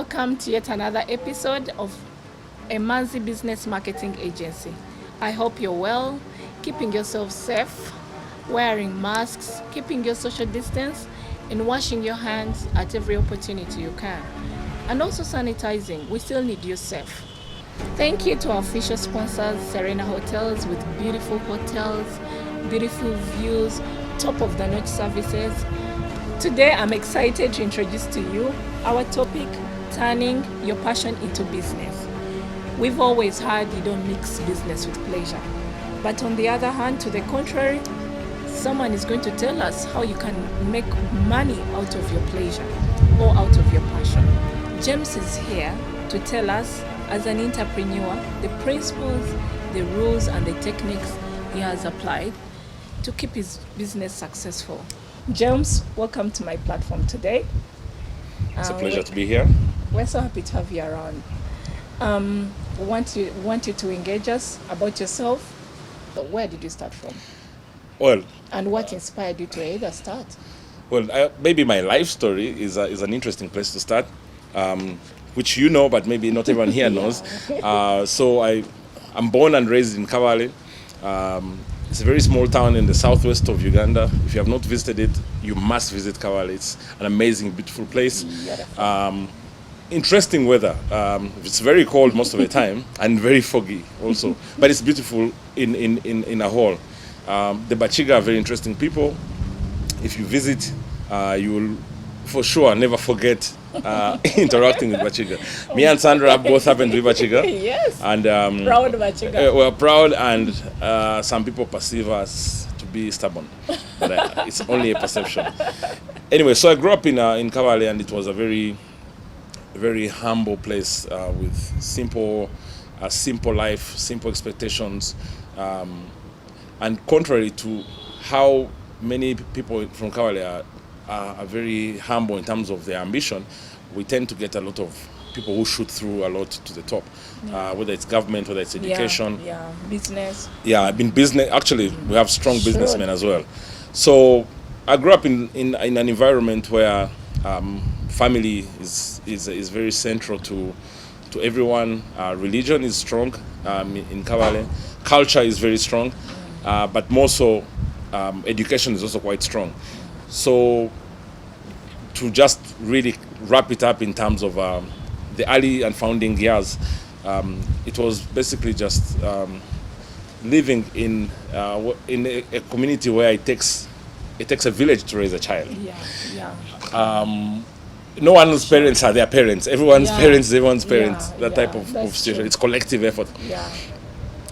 welcome to yet another episode of Emanzi Business Marketing Agency. I hope you're well, keeping yourself safe, wearing masks, keeping your social distance, and washing your hands at every opportunity you can. And also sanitizing, we still need you safe. Thank you to our official sponsors, Serena Hotels, with beautiful hotels, beautiful views, top of the notch services. Today I'm excited to introduce to you our topic, turning your passion into business. We've always heard you don't mix business with pleasure. But on the other hand, to the contrary, someone is going to tell us how you can make money out of your pleasure or out of your passion. James is here to tell us, as an entrepreneur, the principles, the rules, and the techniques he has applied to keep his business successful. James, welcome to my platform today. It's a pleasure to be here. We're so happy to have you around. We want you to engage us about yourself. Where did you start from? Well, and what inspired you to either start? Well, maybe my life story is an interesting place to start, which you know, but maybe not everyone here knows. So I'm born and raised in Kabale. It's a very small town in the southwest of Uganda. If you have not visited it, you must visit Kabale. It's an amazing, beautiful place. Interesting weather. It's very cold most of the time and very foggy also. But it's beautiful in a whole. The BAKIGA are very interesting people. If you visit, you will for sure never forget interacting with BAKIGA. Me and Sandra both happen to be BAKIGA. Yes. And proud BAKIGA. We're proud, and some people perceive us to be stubborn, but it's only a perception. Anyway, so I grew up in Kabale, and it was a very humble place with simple life, simple expectations, and contrary to how many people from Kabale are very humble in terms of their ambition, we tend to get a lot of people who shoot through a lot to the top, whether it's government, whether it's education. Business. In business, actually, we have strong businessmen as well. So I grew up in an environment where family is very central to everyone. Religion is strong in Kabale. Culture is very strong, but more so, education is also quite strong. So to just really wrap it up in terms of the early and founding years, it was basically just living in a community where it takes a village to raise a child. No one's parents are their parents. Everyone's parents is everyone's parents. That type of situation. It's collective effort.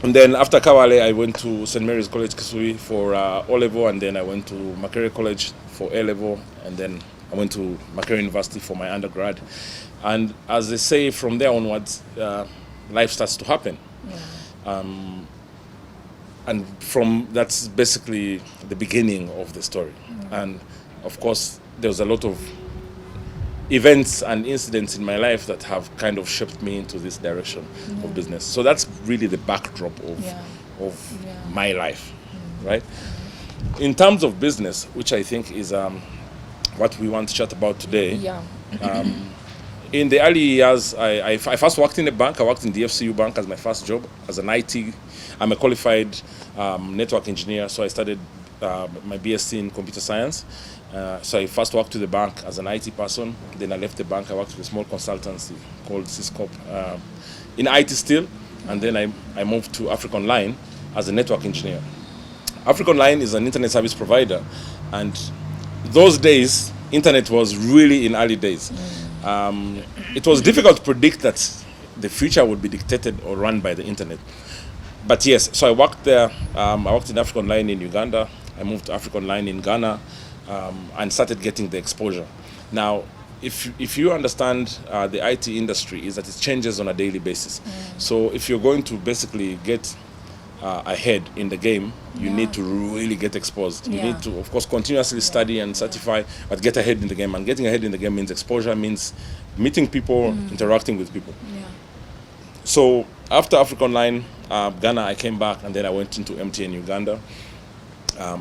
And then after Kabale, I went to St. Mary's College, Kisui for O-level, and then I went to Makerere College for A-level, and then I went to Makerere University for my undergrad. And as they say, from there onwards, life starts to happen. And that's basically the beginning of the story. And of course, there was a lot of events and incidents in my life that have kind of shaped me into this direction of business. So that's really the backdrop of my life, right? In terms of business, which I think is what we want to chat about today. In the early years, I first worked in a bank. I worked in the FCU bank as my first job as an IT. I'm a qualified network engineer, so I started my BSc in computer science. So I first worked to the bank as an IT person. Then I left the bank. I worked with a small consultancy called Cisco in IT still. And then I moved to African Line as a network engineer. African Line is an internet service provider. And those days, internet was really in early days. It was difficult to predict that the future would be dictated or run by the internet. But yes, so I worked there. I worked in African Line in Uganda. I moved to African Line in Ghana. And started getting the exposure. Now, if you understand the IT industry, is that it changes on a daily basis. So if you're going to basically get ahead in the game, you need to really get exposed. You need to, of course, continuously study and certify, but get ahead in the game. And getting ahead in the game means exposure, means meeting people, interacting with people. So after African Line, Ghana, I came back, and then I went into MTN Uganda.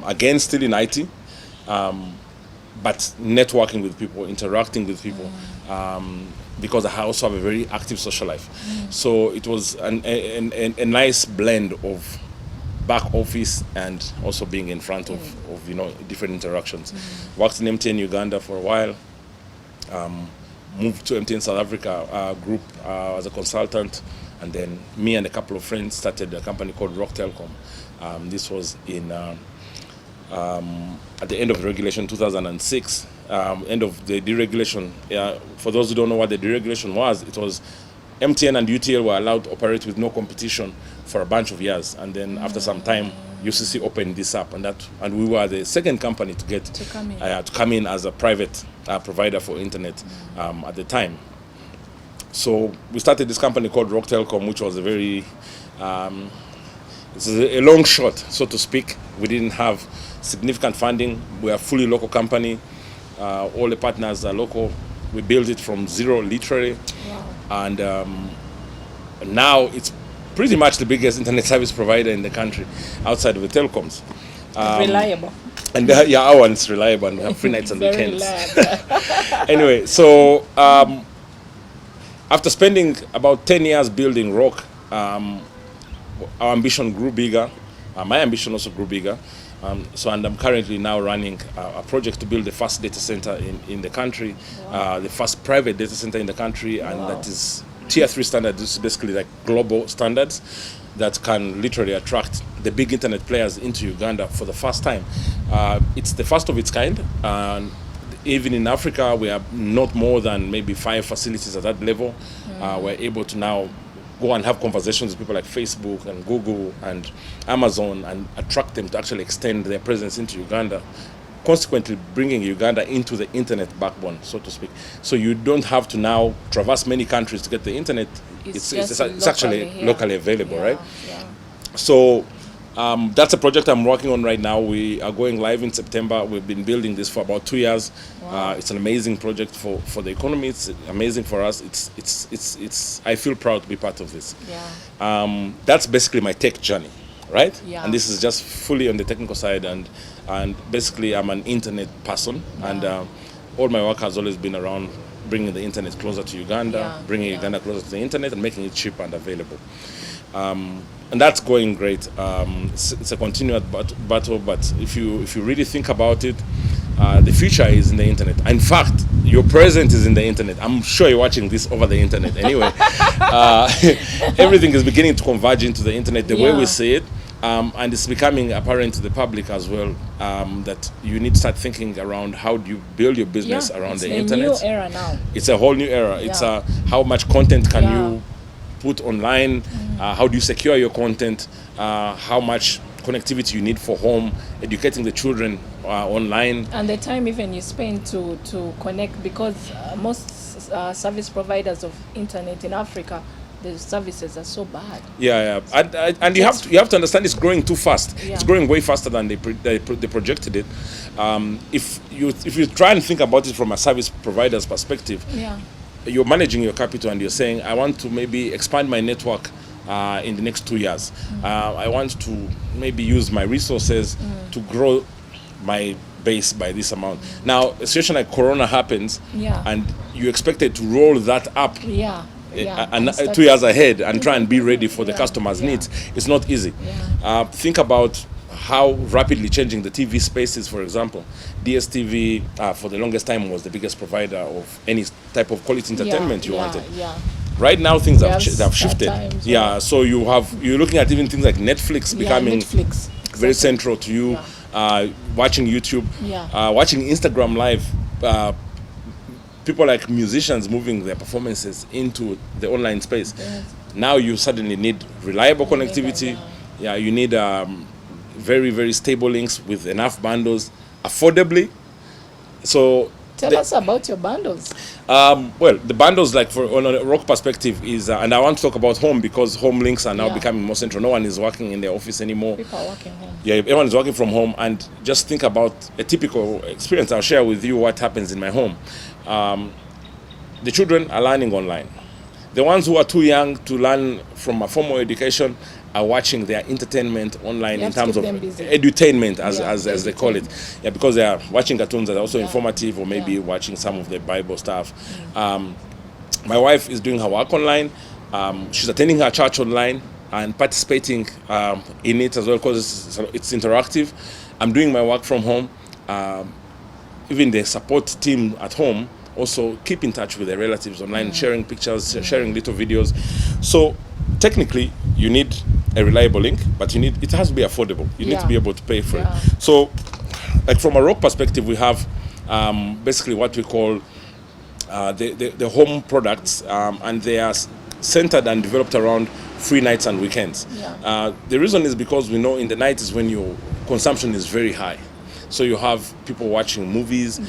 Again, still in IT. but networking with people, interacting with people, because I also have a very active social life. So it was a nice blend of back office and also being in front of different interactions. Worked in MTN Uganda for a while. Moved to MTN South Africa group as a consultant, and then me and a couple of friends started a company called ROKE TELKOM. This was in at the end of the regulation 2006, end of the deregulation. For those who don't know what the deregulation was, it was MTN and UTL were allowed to operate with no competition for a bunch of years, and then after some time UCC opened this up, and we were the second company to come in as a private provider for internet at the time. So we started this company called ROKE TELKOM, which was a very it's a long shot, so to speak. We didn't have significant funding. We are a fully local company. All the partners are local. We built it from zero, literally. Wow. And now it's pretty much the biggest internet service provider in the country, outside of the telecoms. Reliable. And our one's reliable, and we have free nights and weekends. Anyway, so after spending about 10 years building ROKE, our ambition grew bigger. My ambition also grew bigger. And I'm currently now running a project to build the first data center in the country, the first private data center in the country, and that is tier 3 standard. This is basically like global standards that can literally attract the big internet players into Uganda for the first time. It's the first of its kind. Even in Africa, we have not more than maybe 5 facilities at that level. We're able to now go and have conversations with people like Facebook and Google and Amazon and attract them to actually extend their presence into Uganda, consequently bringing Uganda into the internet backbone, so to speak. So you don't have to now traverse many countries to get the internet. It's actually locally available, right? Yeah. So that's a project I'm working on right now. We are going live in September. We've been building this for about 2 years. Wow. It's an amazing project for the economy. It's amazing for us. It's I feel proud to be part of this. Yeah. That's basically my tech journey, right? Yeah. And this is just fully on the technical side, and basically I'm an internet person, and all my work has always been around bringing the internet closer to Uganda, bringing Uganda closer to the internet, and making it cheap and available. And that's going great. It's a continuous battle, but if you really think about it, the future is in the internet. In fact, your present is in the internet. I'm sure you're watching this over the internet anyway. Everything is beginning to converge into the internet the way we see it. And it's becoming apparent to the public as well that you need to start thinking around how do you build your business around the internet. It's a new era now. It's a whole new era. It's how much content can you put online, how do you secure your content, how much connectivity you need for home, educating the children online. And the time even you spend to connect, because most service providers of internet in Africa, the services are so bad. And you have to understand it's growing too fast. It's growing way faster than they projected it. If you try and think about it from a service provider's perspective, you're managing your capital and you're saying, I want to maybe expand my network in the next 2 years. I want to maybe use my resources to grow my base by this amount. Now, a situation like Corona happens, and you expected to roll that up and 2 years ahead and try and be ready for the customer's needs. It's not easy. Think about how rapidly changing the TV space is, for example. DSTV, for the longest time, was the biggest provider of any type of quality entertainment you wanted. Right now, things have shifted. So you're looking at even things like Netflix becoming very central to you. Watching YouTube, watching Instagram Live. People like musicians moving their performances into the online space. Now you suddenly need reliable connectivity. You need very, very stable links with enough bundles affordably. So tell us about your bundles. Well, the bundles, like on a ROKE perspective, is and I want to talk about home because home links are now becoming more central. No one is working in their office anymore. People are working home. Everyone is working from home. And just think about a typical experience. I'll share with you what happens in my home. The children are learning online. The ones who are too young to learn from a formal education are watching their entertainment online in terms of busy. edutainment, as they call it. Yeah, because they are watching cartoons that are also informative, or maybe watching some of the Bible stuff. My wife is doing her work online. She's attending her church online and participating in it as well, because it's interactive. I'm doing my work from home. Even the support team at home also keep in touch with their relatives online, sharing pictures, sharing little videos. So technically, you need a reliable link, but it has to be affordable. You need to be able to pay for it. So, like from a ROKE perspective, we have basically what we call the home products, and they are centered and developed around free nights and weekends. The reason is because we know in the night is when your consumption is very high. So you have people watching movies,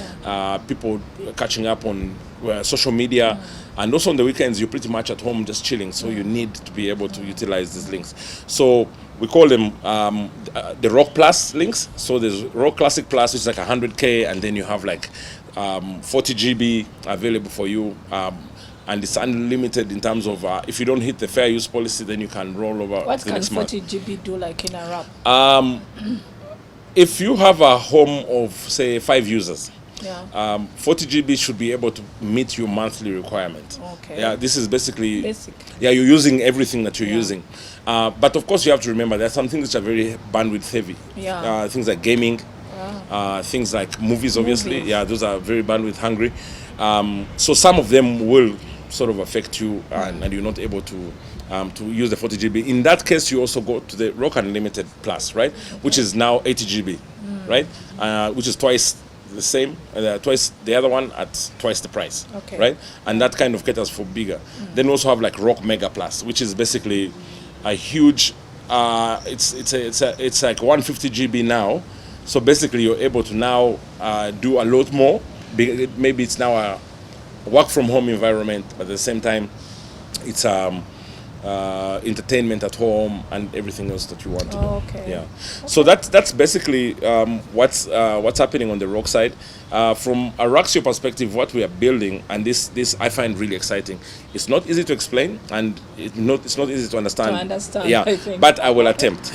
people catching up on social media, and also on the weekends you're pretty much at home just chilling. So you need to be able to utilize these links. So we call them the ROKE Plus links. So there's ROKE Classic Plus, which is like 100K, and then you have like 40 GB available for you. And it's unlimited in terms of if you don't hit the fair use policy, then you can roll over what to the next month. What can 40 GB do, like in a wrap? If you have a home of, say, 5 users, 40 GB should be able to meet your monthly requirement. Okay. Yeah, this is basically basic. Yeah, you're using everything that you're using. But of course, you have to remember there are some things which are very bandwidth heavy. Things like gaming, things like movies, obviously. Yeah, those are very bandwidth hungry. So some of them will sort of affect you, and you're not able to use the 40 GB. In that case, you also go to the ROKE Unlimited Plus, right? Which is now 80 GB, right? Which is twice the same, twice the other one at twice the price, right? And that kind of caters for bigger. Then we also have like ROKE Mega Plus, which is basically a huge. It's like 150 GB now. So basically, you're able to now do a lot more. Maybe it's now a work from home environment, but at the same time, it's entertainment at home and everything else that you want to do. Yeah. So that's basically what's happening on the ROKE side. From a RAXIO perspective, what we are building, and this I find really exciting. It's not easy to explain, and it's not easy to understand. Yeah, I think. But I will attempt.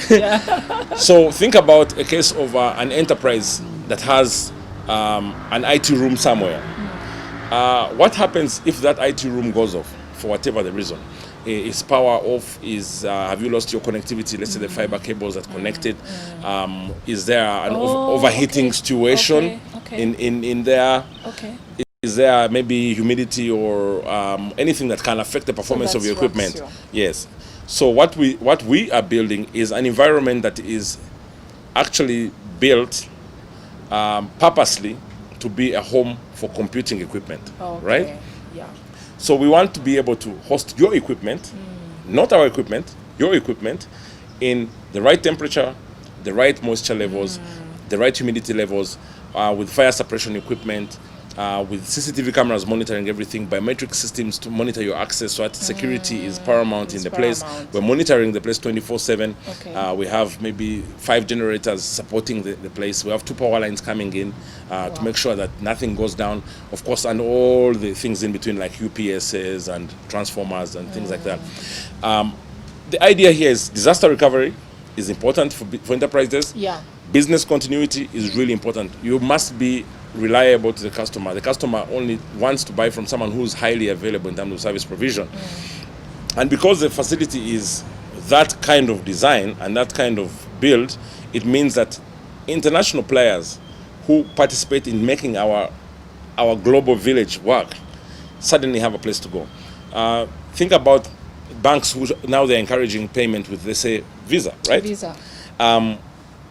So think about a case of an enterprise that has an IT room somewhere. What happens if that IT room goes off for whatever the reason? Is power off? Have you lost your connectivity? Let's say the fiber cables that connected. Is there an overheating situation in there? Is there maybe humidity or anything that can affect the performance of your equipment? Yes. So what we are building is an environment that is actually built purposely to be a home for computing equipment, right? Yeah. So we want to be able to host your equipment, not our equipment, your equipment, in the right temperature, the right moisture levels, the right humidity levels, with fire suppression equipment, with CCTV cameras monitoring everything, biometric systems to monitor your access, so that security is paramount in the place. We're monitoring the place 24/7. We have maybe 5 generators supporting the place. We have 2 power lines coming in to make sure that nothing goes down, of course, and all the things in between like UPSs and transformers and things like that. The idea here is disaster recovery is important for enterprises. Business continuity is really important. You must be reliable to the customer. The customer only wants to buy from someone who's highly available in terms of service provision. And because the facility is that kind of design and that kind of build, it means that international players who participate in making our global village work suddenly have a place to go. Think about banks who now they're encouraging payment with, let's say, Visa, right? Visa.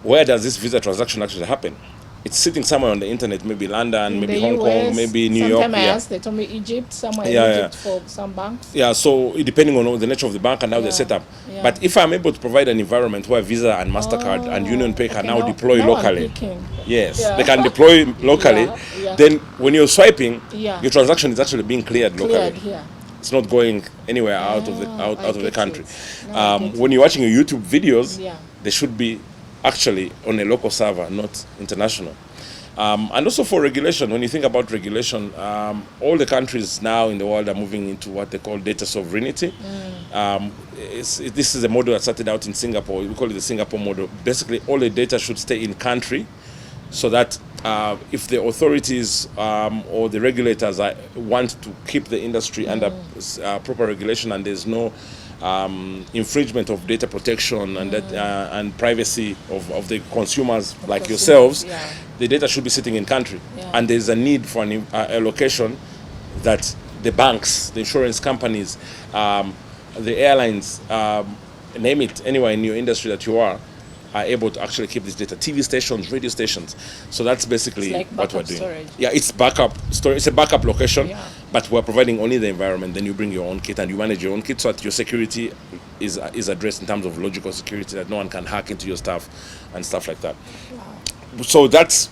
Where does this Visa transaction actually happen? It's sitting somewhere on the internet, maybe London, in maybe Hong Kong, maybe New York. Sometimes I asked, they told me Egypt, somewhere in Egypt for some banks. Yeah, so depending on the nature of the bank and how they're set up. But if I'm able to provide an environment where Visa and MasterCard and UnionPay can now deploy locally, they can deploy locally, then when you're swiping, your transaction is actually being cleared locally. It's not going anywhere out of the country. When you're watching your YouTube videos, they should be actually on a local server, not international. And also for regulation. When you think about regulation, all the countries now in the world are moving into what they call data sovereignty. This is a model that started out in Singapore. We call it the Singapore model. Basically, all the data should stay in country, so that if the authorities or the regulators want to keep the industry under proper regulation, and there's no infringement of data protection and privacy of the consumers like yourselves, the data should be sitting in country. And there's a need for an allocation that the banks, the insurance companies, the airlines, name it, anywhere in your industry that you are able to actually keep this data. TV stations, radio stations. So that's basically like what we're doing. storage. Yeah, it's backup storage. It's a backup location, but we're providing only the environment. Then you bring your own kit and you manage your own kit, so that your security is addressed in terms of logical security, that no one can hack into your stuff and stuff like that. So that's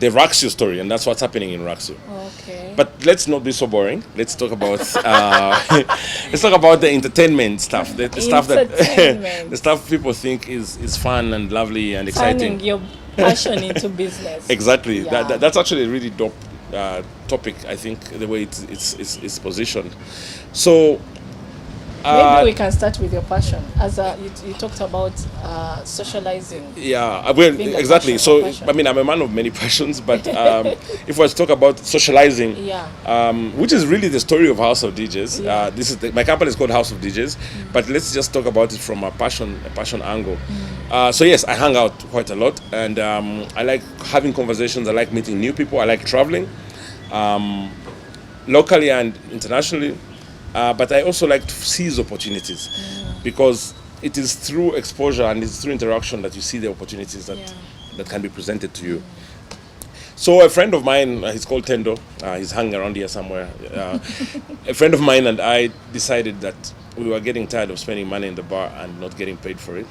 the RAXIO story, and that's what's happening in RAXIO. Okay. But let's not be so boring. Let's talk about let's talk about the entertainment stuff. The stuff that the stuff people think is fun and lovely and exciting. Turning your passion into business. Exactly. Yeah. That's actually a really dope topic. I think the way it's positioned. So. Maybe we can start with your passion. As you talked about socializing. Yeah, well, exactly. So, I mean, I'm a man of many passions, but if I was to talk about socializing, which is really the story of House of DJs. This is my company is called House of DJs, but let's just talk about it from a passion angle. So yes, I hang out quite a lot, and I like having conversations. I like meeting new people. I like traveling, locally and internationally. But I also like to seize opportunities, because it is through exposure and it's through interaction that you see the opportunities that can be presented to you. So a friend of mine, he's called Tendo, he's hanging around here somewhere. A friend of mine and I decided that we were getting tired of spending money in the bar and not getting paid for it.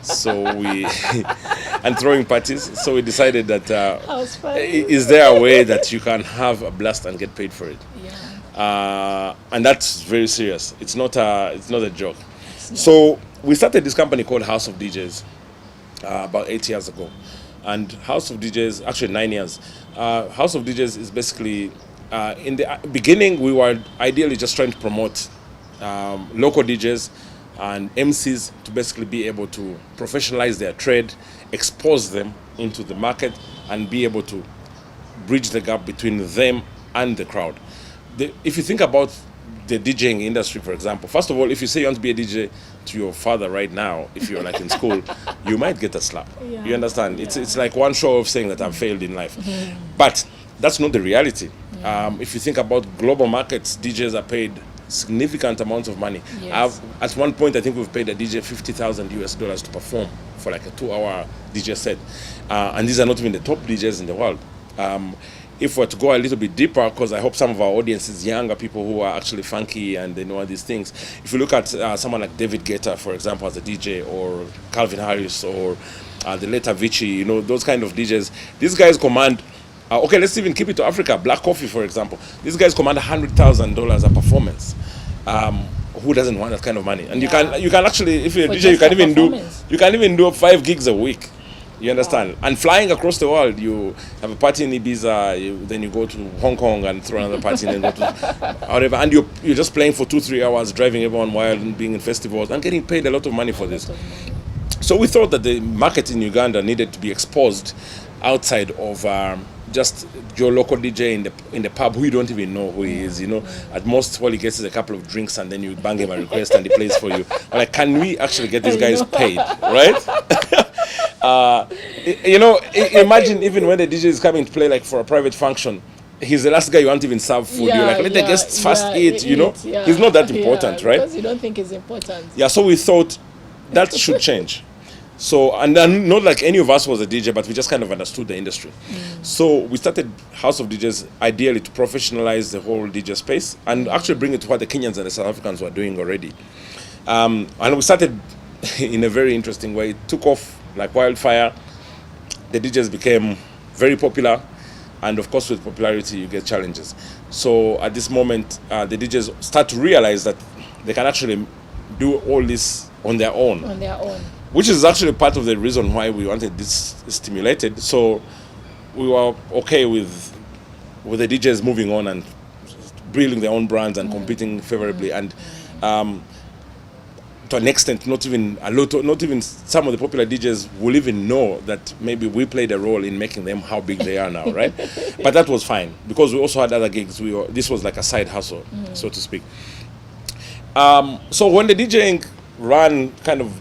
So we and throwing parties. So we decided that is there a way that you can have a blast and get paid for it? And that's very serious. It's not a joke. So we started this company called House of DJs about 8 years ago, and House of DJs, actually 9 years. House of DJs is basically in the beginning we were ideally just trying to promote local DJs and MCs to basically be able to professionalize their trade, expose them into the market, and be able to bridge the gap between them and the crowd. If you think about the DJing industry, for example, first of all, if you say you want to be a DJ to your father right now, if you're like in school, you might get a slap. You understand? It's like one show of saying that I've failed in life. But that's not the reality. If you think about global markets, DJs are paid significant amounts of money. At one point, I think we've paid a DJ $50,000 to perform for like a 2-hour DJ set. And these are not even the top DJs in the world. If we're to go a little bit deeper, because I hope some of our audience is younger people who are actually funky and they know all these things. If you look at someone like David Guetta, for example, as a DJ, or Calvin Harris, or the late Avicii, you know, those kind of DJs, these guys command, okay, let's even keep it to Africa. Black Coffee, for example. These guys command $100,000 a performance. Who doesn't want that kind of money? And you can actually, if you're a DJ, you can even do 5 gigs a week. You understand? And flying across the world, you have a party in Ibiza, then you go to Hong Kong and throw another party, and then go to whatever. And you're just playing for 2-3 hours, driving everyone wild and being in festivals and getting paid a lot of money for this. So we thought that the market in Uganda needed to be exposed outside of just your local DJ in the pub who you don't even know who he is. You know, at most all he gets is a couple of drinks, and then you bang him a request and he plays for you. Like, can we actually get these guys paid, right? You know, imagine even when the DJ is coming to play like for a private function, he's the last guy you want even serve food. You're like, let the guests first eat, you know? He's not that important, right? Because you don't think he's important. So we thought that should change. So, and then not like any of us was a DJ, but we just kind of understood the industry. So we started House of DJs ideally to professionalize the whole DJ space and actually bring it to what the Kenyans and the South Africans were doing already. And we started in a very interesting way. It took off like wildfire. The DJs became very popular, and of course with popularity you get challenges. So at this moment the DJs start to realize that they can actually do all this on their own, which is actually part of the reason why we wanted this stimulated. So we were okay with the DJs moving on and building their own brands and competing favorably, and to an extent, not even some of the popular DJs will even know that maybe we played a role in making them how big they are now, right? But that was fine because we also had other gigs. This was like a side hustle, so to speak. So when the DJing ran kind of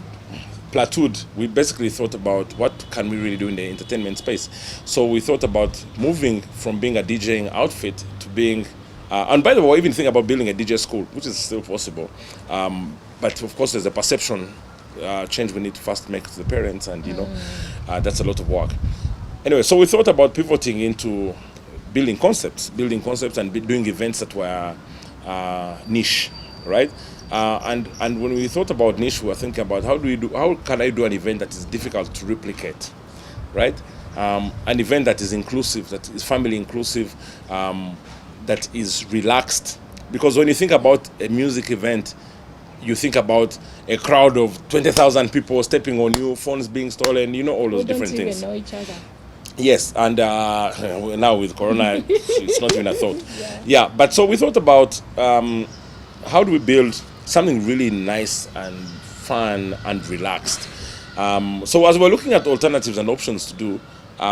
plateaued, we basically thought about what can we really do in the entertainment space. So we thought about moving from being a DJing outfit to being, and by the way, even think about building a DJ school, which is still possible. But of course, there's a perception change we need to first make to the parents, and that's a lot of work. Anyway, so we thought about pivoting into building concepts and doing events that were niche, right? And when we thought about niche, we were thinking about how can I do an event that is difficult to replicate, right? An event that is inclusive, that is family inclusive, that is relaxed. Because when you think about a music event, you think about a crowd of 20,000 people stepping on you, phones being stolen, all those different things. We don't even know each other. Yes, and now with Corona, it's not even a thought. Yeah, but so we thought about how do we build something really nice and fun and relaxed. So as we're looking at alternatives and options to do,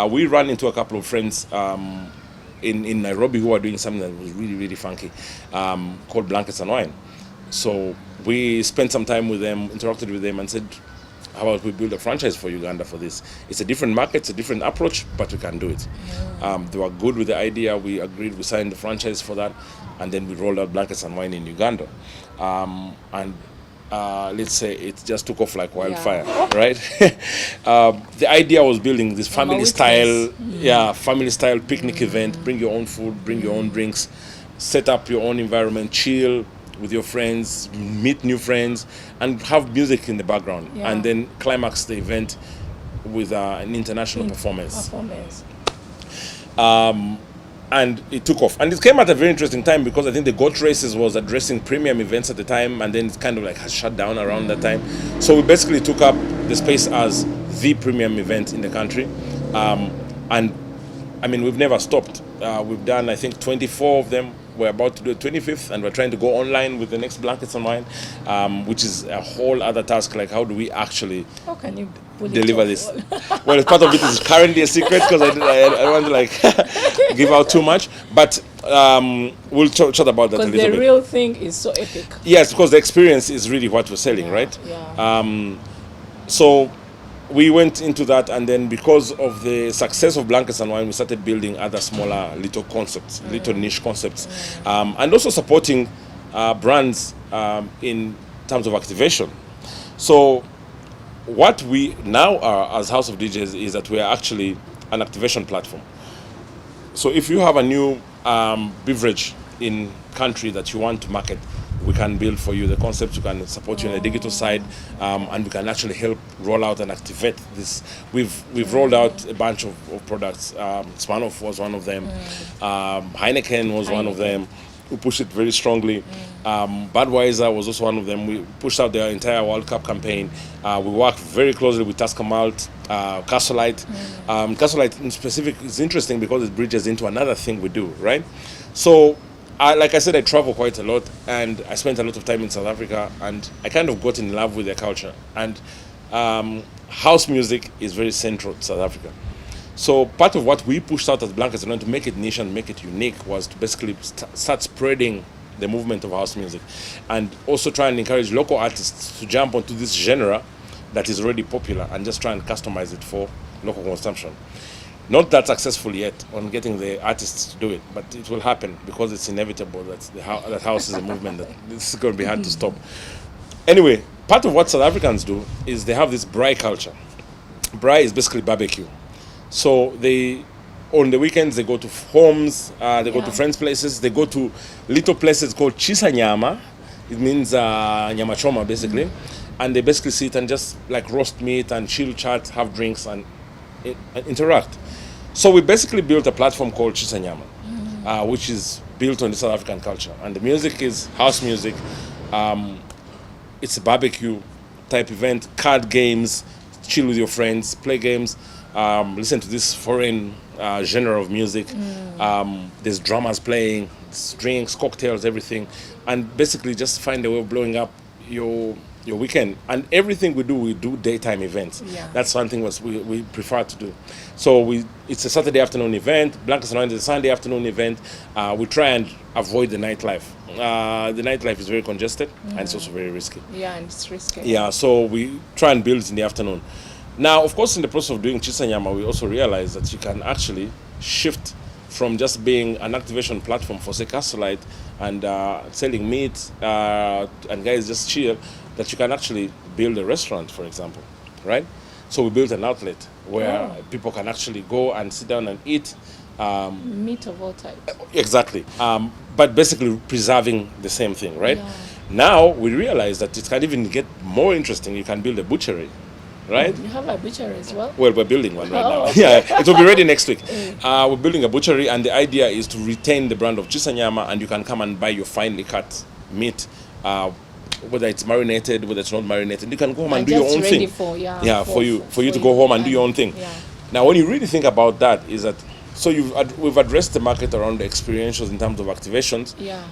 we ran into a couple of friends in Nairobi who are doing something that was really, really funky, called Blankets and Wine. So we spent some time with them, interacted with them, and said, how about we build a franchise for Uganda for this? It's a different market, it's a different approach, but we can do it. They were good with the idea. We agreed, we signed the franchise for that, and then we rolled out Blankets and Wine in Uganda. Let's say it just took off like wildfire, right? The idea was building this family style picnic event. Bring your own food, bring your own drinks, set up your own environment, chill with your friends, meet new friends, and have music in the background, and then climax the event with an international performance. And it took off. And it came at a very interesting time because I think the GOAT races was addressing premium events at the time, and then it kind of like has shut down around that time. So we basically took up the space as the premium event in the country. And I mean, we've never stopped. We've done, I think, 24 of them. We're about to do the 25th, and we're trying to go online with the next Blankets and Wine, which is a whole other task. Like, how do we actually deliver this? Well, part of it is currently a secret because I don't want to like give out too much. But we'll chat about that a little bit. Because the real thing is so epic. Yes, because the experience is really what we're selling, right? Yeah. So we went into that, and then because of the success of Blankets and Wine, we started building other smaller little concepts, little niche concepts, and also supporting brands in terms of activation. So what we now are as House of DJs is that we are actually an activation platform. So if you have a new beverage in country that you want to market, we can build for you the concept. We can support you on the digital side, and we can actually help roll out and activate this. We've rolled out a bunch of products. Smirnoff was one of them. Heineken was one of them. We pushed it very strongly. Budweiser was also one of them. We pushed out their entire World Cup campaign. We worked very closely with Tusker Malt, Castle Light. Castle Light in specific is interesting because it bridges into another thing we do, right? So, like I said, I travel quite a lot, and I spent a lot of time in South Africa, and I kind of got in love with their culture. And house music is very central to South Africa. So part of what we pushed out as Blankets and to make it niche and make it unique was to basically start spreading the movement of house music, and also try and encourage local artists to jump onto this genre that is already popular and just try and customize it for local consumption. Not that successful yet on getting the artists to do it, but it will happen because it's inevitable that that house is a movement that this is going to be hard to stop. Anyway, part of what South Africans do is they have this braai culture. Braai is basically barbecue. So on the weekends, they go to homes, they go to friends' places, they go to little places called NYAMA. It means nyama choma, basically. And they basically sit and just like roast meat and chill, chat, have drinks, and interact. So we basically built a platform called NYAMA, which is built on the South African culture. And the music is house music. It's a barbecue type event, card games, chill with your friends, play games. listen to this foreign genre of music. There's drummers playing, drinks, cocktails, everything, and basically just find a way of blowing up your weekend. And everything we do daytime events. Yeah. That's one thing we prefer to do. So it's a Saturday afternoon event. Blankets and Wine is a Sunday afternoon event. We try and avoid the nightlife. The nightlife is very congested and it's also very risky. Yeah, and it's risky. Yeah, so we try and build in the afternoon. Now, of course, in the process of doing SHISHA NYAMA, we also realize that you can actually shift from just being an activation platform for, say, Castlelight and selling meat and guys just chill, that you can actually build a restaurant, for example, right? So we built an outlet where people can actually go and sit down and eat. Meat of all types. Exactly. But basically preserving the same thing, right? Yeah. Now we realize that it can even get more interesting. You can build a butchery, right? You have a butchery as well? Well, we're building one right now. Okay. Yeah, it will be ready next week. We're building a butchery, and the idea is to retain the brand of SHISHA NYAMA, and you can come and buy your finely cut meat, whether it's marinated, whether it's not marinated. You can go home and do your own thing. For you to go home and do your own thing. Yeah. Now, when you really think about that, is that so we've addressed the market around the experientials in terms of activations. Yeah.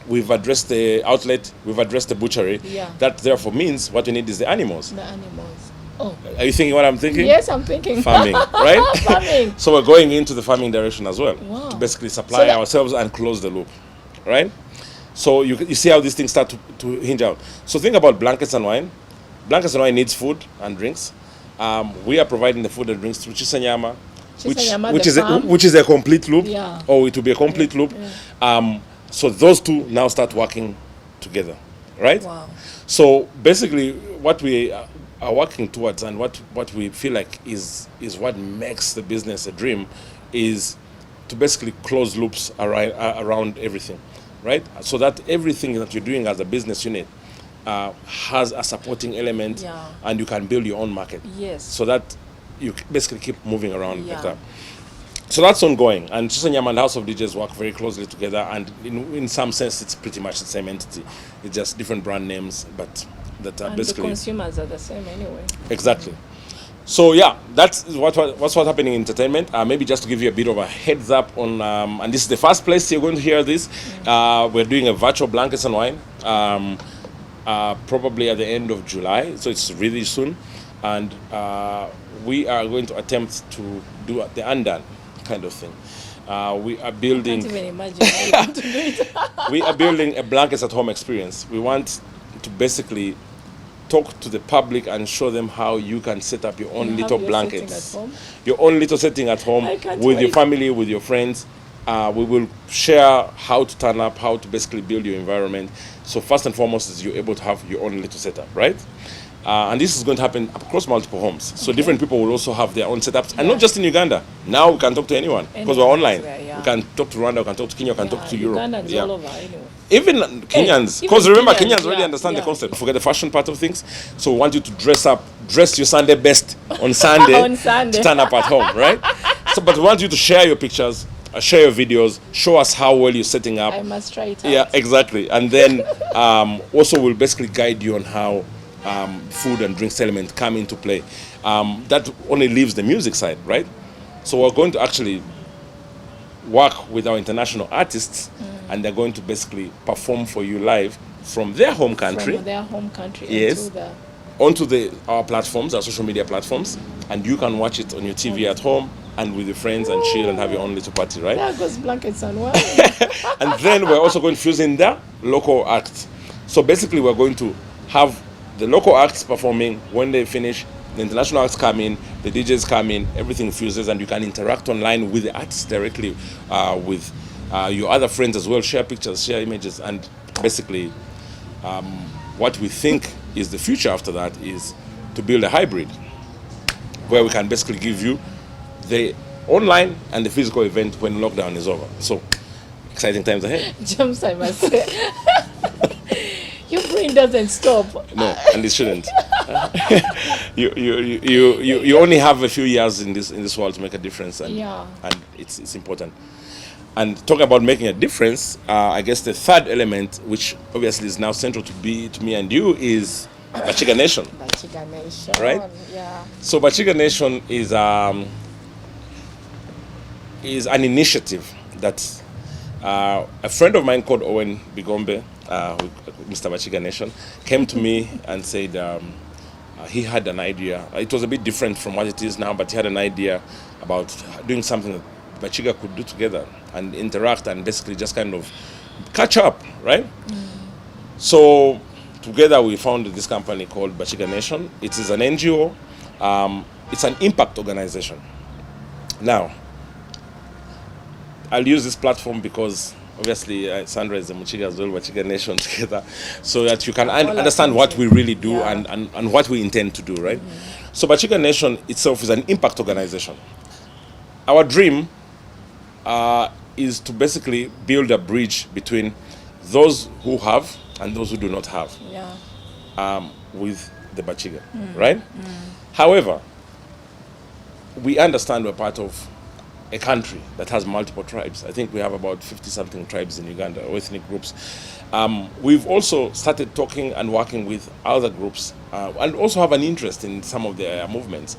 We've addressed the outlet. We've addressed the butchery. Yeah. That therefore means what we need is the animals. The animals. Oh. Are you thinking what I'm thinking? Yes, I'm thinking. Farming, right? Farming. So we're going into the farming direction as well. Wow. To basically supply ourselves and close the loop, right? So you see how these things start to hinge out. So think about Blankets and Wine. Blankets and Wine needs food and drinks. We are providing the food and drinks through SHISHA NYAMA, which is a complete loop. Yeah. Or it will be a complete loop. Yeah. So those two now start working together, right? Wow. So basically what we are working towards and what we feel like is what makes the business a dream is to basically close loops around everything, right? So that everything that you're doing as a business unit has a supporting element, and you can build your own market. Yes. So that you basically keep moving around like that. Yeah. So that's ongoing, and SHISHA NYAMA and House of DJs work very closely together, and in some sense it's pretty much the same entity. It's just different brand names, but that are And basically the consumers are the same anyway. Exactly. So yeah, that's what's happening in entertainment. Maybe just to give you a bit of a heads up on, and this is the first place you're going to hear this. We're doing a virtual Blankets and Wine, probably at the end of July, so it's really soon, and we are going to attempt to do the undone kind of thing. We are building. I can't even imagine how you want to do it. We are building a Blankets at Home experience. We want to basically talk to the public and show them how you can set up your own little blankets, your own little setting at home with your family, with your friends. We will share how to turn up, how to basically build your environment. So first and foremost is you're able to have your own little setup, right? And this is going to happen across multiple homes. So different people will also have their own setups. And not just in Uganda. Now we can talk to anyone because we're online. We can talk to Rwanda, we can talk to Kenya, we can talk to Europe. Ugandans all over anyway. Even Kenyans, because remember Kenyans already understand the yeah. concept. Forget the fashion part of things. So we want you to dress your Sunday best on Sunday, On Sunday. to turn up at home, right? So, but we want you to share your pictures, share your videos, show us how well you're setting up. I must try it out. Yeah, exactly. And then also we'll basically guide you on how food and drinks element come into play. That only leaves the music side, right? So we're going to actually work with our international artists, and they're going to basically perform for you live from their home country. From their home country. Yes. Onto our platforms, our social media platforms, and you can watch it on your TV at home and with your friends and chill and have your own little party, right? There goes Blankets and Wine. And then we're also going to fuse in the local acts. So basically we're going to have the local acts performing. When they finish, the international acts come in, the DJs come in, everything fuses, and you can interact online with the artists directly, with your other friends as well, share pictures, share images, and basically what we think is the future after that is to build a hybrid where we can basically give you the online and the physical event when lockdown is over. So exciting times ahead. James, I must say. Your brain doesn't stop. No, and it shouldn't. You only have a few years in this world to make a difference, and it's important. And talking about making a difference, I guess the third element, which obviously is now central to me and you, is Bakiga Nation. Bakiga Nation. Right? Yeah. So Bakiga Nation is an initiative that a friend of mine called Owen Bigombe, Mr. Bakiga Nation, came to me and said he had an idea. It was a bit different from what it is now, but he had an idea about doing something that Bakiga could do together and interact and basically just kind of catch up, right? So together we founded this company called Bakiga Nation. It is an NGO. It's an impact organization. Now, I'll use this platform because obviously Sandra is a Muchiga as well, Bakiga Nation together, so that you can understand what we really do, yeah, and what we intend to do, right? So Bakiga Nation itself is an impact organization. Our dream is to basically build a bridge between those who have and those who do not have, yeah, with the Bakiga, right? However, we understand we're part of a country that has multiple tribes. I think we have about 50-something tribes in Uganda, or ethnic groups. We've also started talking and working with other groups and also have an interest in some of their movements.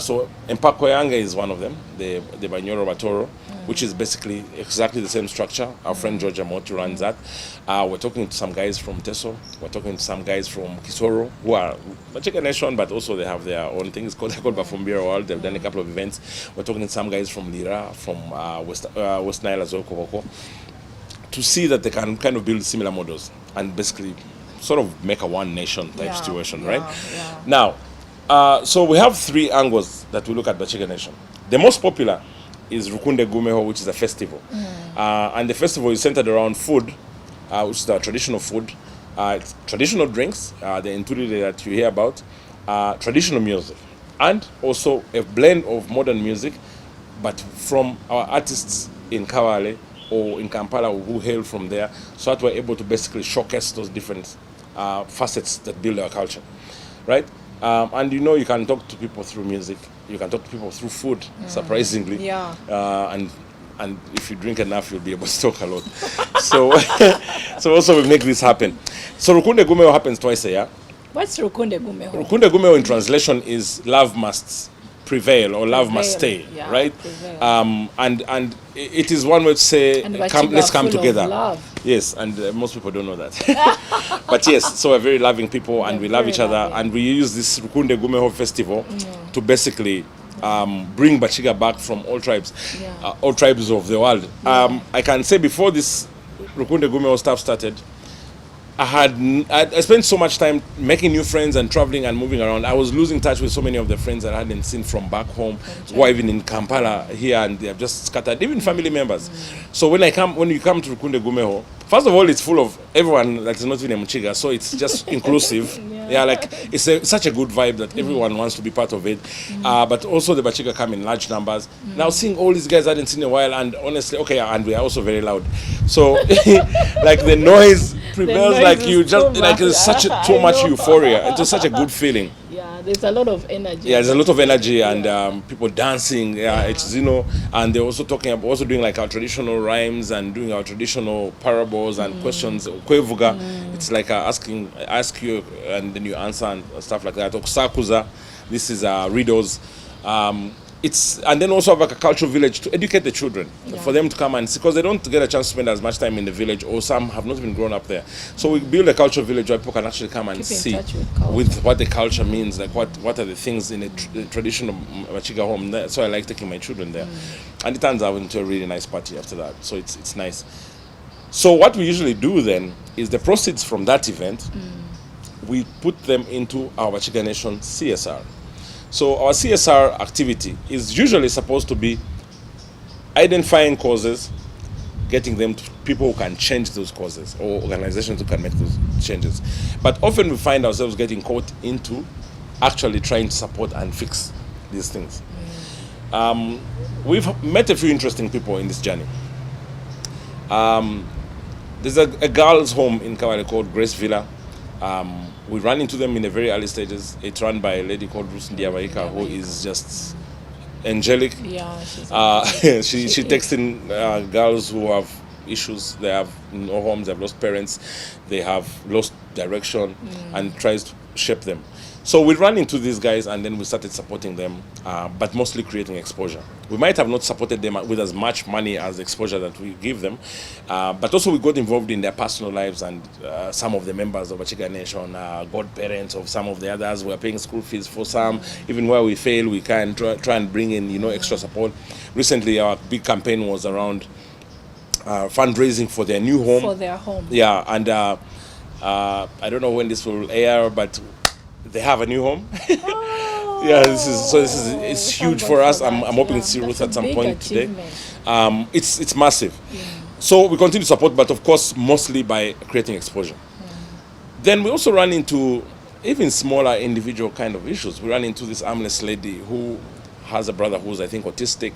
So Empakoyanga is one of them, the Banyoro Batoro, which is basically exactly the same structure. Our friend Georgia Moti runs that. We're talking to some guys from Teso. We're talking to some guys from Kisoro, who are Bakiga Nation, but also they have their own things called Bafumbira World. They've done a couple of events. We're talking to some guys from Lira, from West Nile as well, Kokoko, to see that they can kind of build similar models and basically sort of make a one nation type situation, right? Yeah. Now, so we have three angles that we look at Bakiga Nation. The most popular is Rukunde Gumeho, which is a festival. And the festival is centered around food, which is our traditional food, traditional drinks, the enturi that you hear about, traditional music, and also a blend of modern music, but from our artists in Kawale or in Kampala who hail from there, so that we're able to basically showcase those different facets that build our culture, right? And you know, you can talk to people through music, you can talk to people through food, surprisingly. Yeah. And if you drink enough, you'll be able to talk a lot. So, so also we make this happen. So Rukunde Gumeo happens twice a year. What's Rukunde Gumeo? Rukunde Gumeo in translation is love must prevail or love must stay, yeah, right? And it is one way to say, let's come together. Yes, and most people don't know that. But yes, so we're very loving people and we love each other, and we use this Rukunde Gumeho festival to basically bring Bakiga back from all tribes, all tribes of the world. I can say before this Rukunde Gumeho stuff started, I spent so much time making new friends and traveling and moving around. I was losing touch with so many of the friends that I hadn't seen from back home, who are even in Kampala here, and they have just scattered, even family members. So when you come to Rukunde Gumeho, first of all, it's full of everyone that is not even a Muchiga, so it's just inclusive. Yeah, like it's such a good vibe that everyone wants to be part of it. But also the Bakiga come in large numbers. Now seeing all these guys I hadn't seen in a while, and honestly, and we are also very loud. So like the noise prevails, like you just like it's such too much euphoria. It was such a good feeling. Yeah, there's a lot of energy. Yeah, there's a lot of energy and people dancing. Yeah, it's and they're also doing like our traditional rhymes and doing our traditional parables and questions. Kwevuga, it's like ask you and then you answer and stuff like that. Okusakuza, this is riddles. And then also have like a cultural village to educate the children, for them to come and see, because they don't get a chance to spend as much time in the village, or some have not even grown up there. So we build a cultural village where people can actually come and see with what the culture means, like what are the things in the traditional Bakiga home. So I like taking my children there, and it turns out into a really nice party after that. So it's nice. So what we usually do then is the proceeds from that event, we put them into our Bakiga Nation CSR. So our CSR activity is usually supposed to be identifying causes, getting them to people who can change those causes, or organizations who can make those changes. But often we find ourselves getting caught into actually trying to support and fix these things. We've met a few interesting people in this journey. There's a girl's home in Kawale called Grace Villa. We ran into them in the very early stages. It's run by a lady called Ruth Ndiabaika, who is just angelic. Yeah, she takes in girls who have issues. They have no homes, they've lost parents, they have lost direction, and tries to shape them. So we ran into these guys and then we started supporting them, but mostly creating exposure. We might have not supported them with as much money as the exposure that we give them, but also we got involved in their personal lives, and some of the members of BAKIGA Nation, godparents of some of the others, were paying school fees for some. Even where we fail, we can try and bring in, extra support. Recently, our big campaign was around fundraising for their new home. For their home. Yeah, and I don't know when this will air, but they have a new home. Oh, yeah, this is it's huge for us. I'm hoping to see Ruth at some point today. It's massive. Yeah. So we continue to support, but of course mostly by creating exposure. Then we also run into even smaller individual kind of issues. We run into this armless lady who has a brother who's, I think, autistic,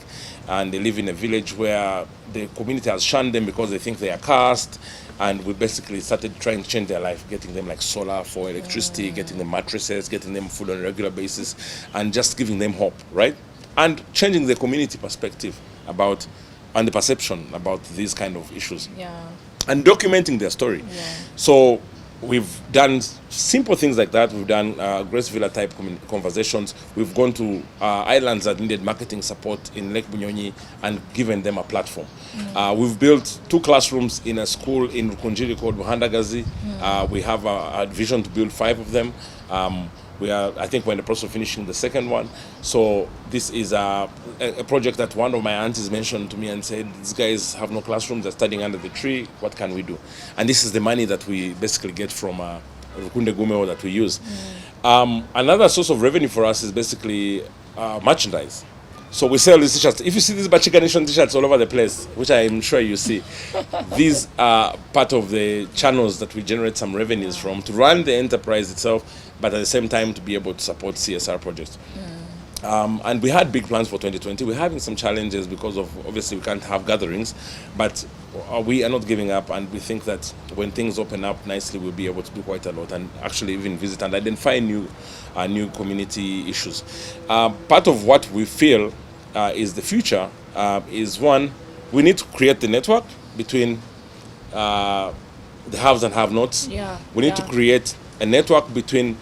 and they live in a village where the community has shunned them because they think they are caste. And we basically started trying to change their life, getting them like solar for electricity, getting them mattresses, getting them food on a regular basis, and just giving them hope, right? And changing the community perspective about, and the perception about these kind of issues. Yeah. And documenting their story. Yeah. So we've done simple things like that. We've done Grace Villa type conversations. We've gone to islands that needed marketing support in Lake Bunyonyi and given them a platform. We've built 2 classrooms in a school in Rukunjiri called ROKE. We have a vision to build 5 of them. I think we're in the process of finishing the second one. So this is a project that one of my aunties mentioned to me and said, these guys have no classrooms, they're studying under the tree, what can we do? And this is the money that we basically get from Rukunde Gumeo that we use. Another source of revenue for us is basically merchandise. So we sell these t-shirts. If you see these BAKIGA Nation t-shirts all over the place, which I'm sure you see, these are part of the channels that we generate some revenues from to run the enterprise itself, but at the same time to be able to support CSR projects. And we had big plans for 2020. We're having some challenges because of, obviously, we can't have gatherings, but we are not giving up, and we think that when things open up nicely, we'll be able to do quite a lot and actually even visit and identify new community issues. Part of what we feel is the future is, one, we need to create the network between the haves and have-nots. Yeah. We need to create a network between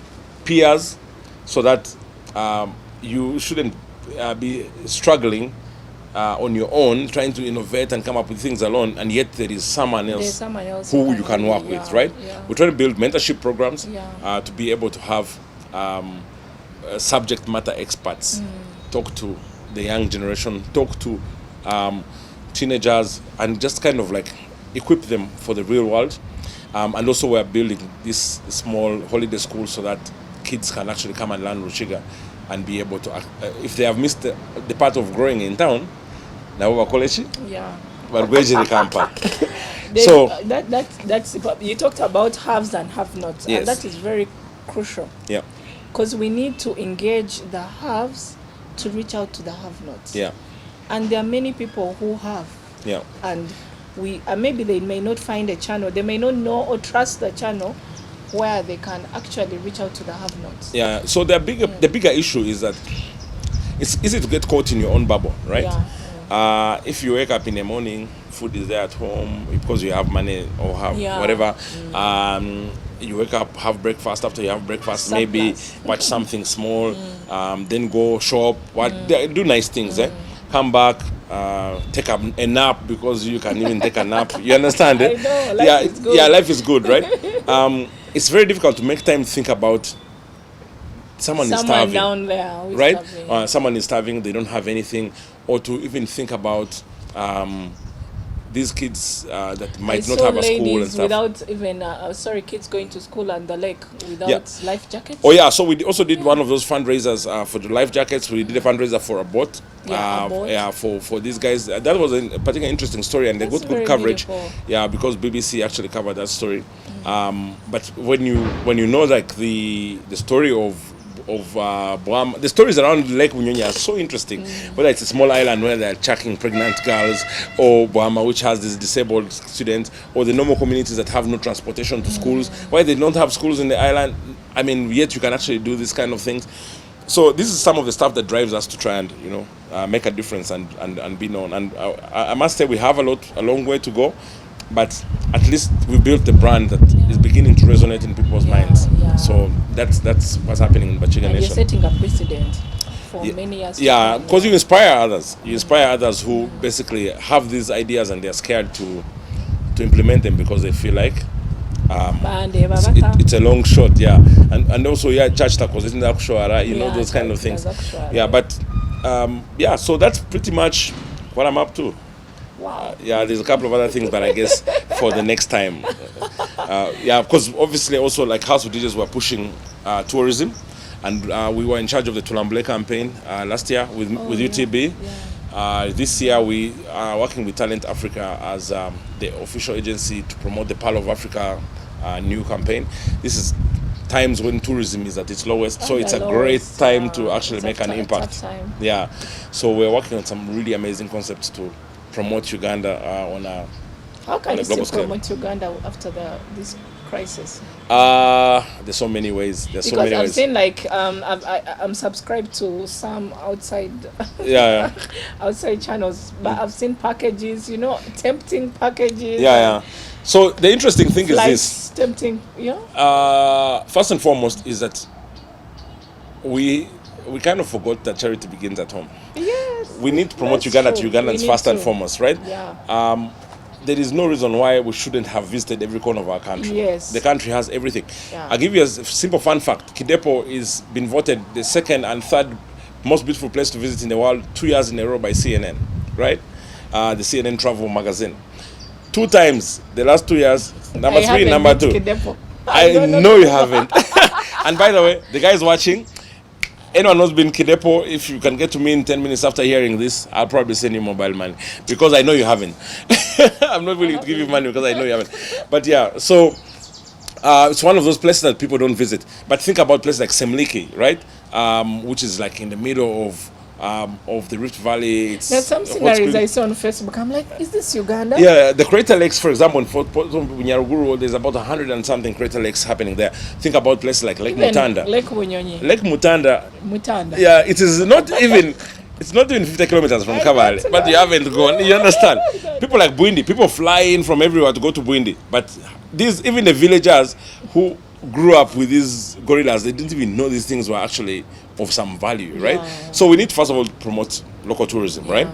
peers so that you shouldn't be struggling on your own, trying to innovate and come up with things alone, and yet there is someone else who you can work with, right? Yeah. We're trying to build mentorship programs to be able to have subject matter experts talk to the young generation, talk to teenagers, and just kind of like equip them for the real world. And also we're building this small holiday school so that kids can actually come and learn Rushiga and be able to, if they have missed the part of growing in town, now we're college. Yeah. But Kampa. So that's you talked about haves and have-nots, yes. And that is very crucial. Yeah. Because we need to engage the haves to reach out to the have-nots. Yeah. And there are many people who have. Yeah. And we maybe they may not find a channel, they may not know or trust the channel where they can actually reach out to the have-nots. Yeah. So the bigger issue is that it's easy to get caught in your own bubble, right? Yeah. If you wake up in the morning, food is there at home because you have money or have whatever. You wake up, have breakfast. After you have breakfast, maybe watch something small, then go shop, do nice things. Come back, take a nap because you can even take a nap. You understand? I know, life is good. Yeah, life is good, right? It's very difficult to make time to think about someone is starving down there, right? Someone is starving, they don't have anything, or to even think about these kids that might not have a school and stuff. Without even, kids going to school on the lake without life jackets. Oh yeah, so we also did one of those fundraisers for the life jackets. We did a fundraiser for a boat. For these guys. That was a particularly interesting story, and they got good coverage. Beautiful. Yeah, because BBC actually covered that story. But when you know like the story of Boama, the stories around Lake Bunyonyi are so interesting. Whether it's a small island where they're chucking pregnant girls, or Boama, which has these disabled students, or the normal communities that have no transportation to schools, why they don't have schools in the island. I mean, yet you can actually do this kind of things. So this is some of the stuff that drives us to try and make a difference and be known. And I must say we have a long way to go, but at least we built the brand that is beginning to resonate in people's minds. Yeah. So that's what's happening in Bakiga And Nation. you're setting a precedent for many years to Yeah, come. because you inspire others. You inspire others who basically have these ideas and they're scared to implement them because they feel like it's a long shot. Yeah, and also church because it's not sure, you know, those kind of things. Yeah, but yeah, so that's pretty much what I'm up to. Wow. Yeah, there's a couple of other things, but I guess for the next time. Yeah, because obviously also like House of DJs were pushing tourism, and we were in charge of the Tulambule campaign last year with UTB. Yeah. This year we are working with Talent Africa as the official agency to promote the Pearl of Africa new campaign. This is times when tourism is at its lowest, so it's a great time to actually make an impact. Yeah, so we're working on some really amazing concepts to promote Uganda on a How can you still scale. promote Uganda after this crisis? There's so many ways. There's so many I've ways. seen like I'm subscribed to some outside outside channels, but I've seen packages, you know, tempting packages. Yeah. So the interesting thing is this. Tempting, yeah. First and foremost is that we kind of forgot that charity begins at home. Yes. We need to promote Uganda to Ugandans first and foremost, right? Yeah. There is no reason why we shouldn't have visited every corner of our country. Yes. The country has everything. Yeah. I'll give you a simple fun fact. Kidepo is been voted the second and third most beautiful place to visit in the world 2 years in a row by CNN, right? The CNN travel magazine. 2 times the last 2 years, number 3, number 2. Kidepo. I know you haven't. And by the way, the guys watching, anyone who's been Kidepo, if you can get to me in 10 minutes after hearing this, I'll probably send you mobile money because I know you haven't. I'm not willing to give you money because I know you haven't. But yeah, so it's one of those places that people don't visit. But think about places like Semliki, right? Which is like in the middle of the Rift Valley. There's some sceneries I saw on Facebook. I'm like, is this Uganda? Yeah, the crater lakes, for example, in Nyaruguru, there's about 100 and something crater lakes happening there. Think about places like Lake Mutanda. Lake Bunyonyi. Lake Mutanda. Mutanda. Yeah, it is not even. It's not even 50 kilometers from Kabale, but you haven't gone. You understand? People like Buindi, people fly in from everywhere to go to Buindi. But even the villagers who grew up with these gorillas, they didn't even know these things were actually of some value, right? Yeah. So we need to first of all promote local tourism, right?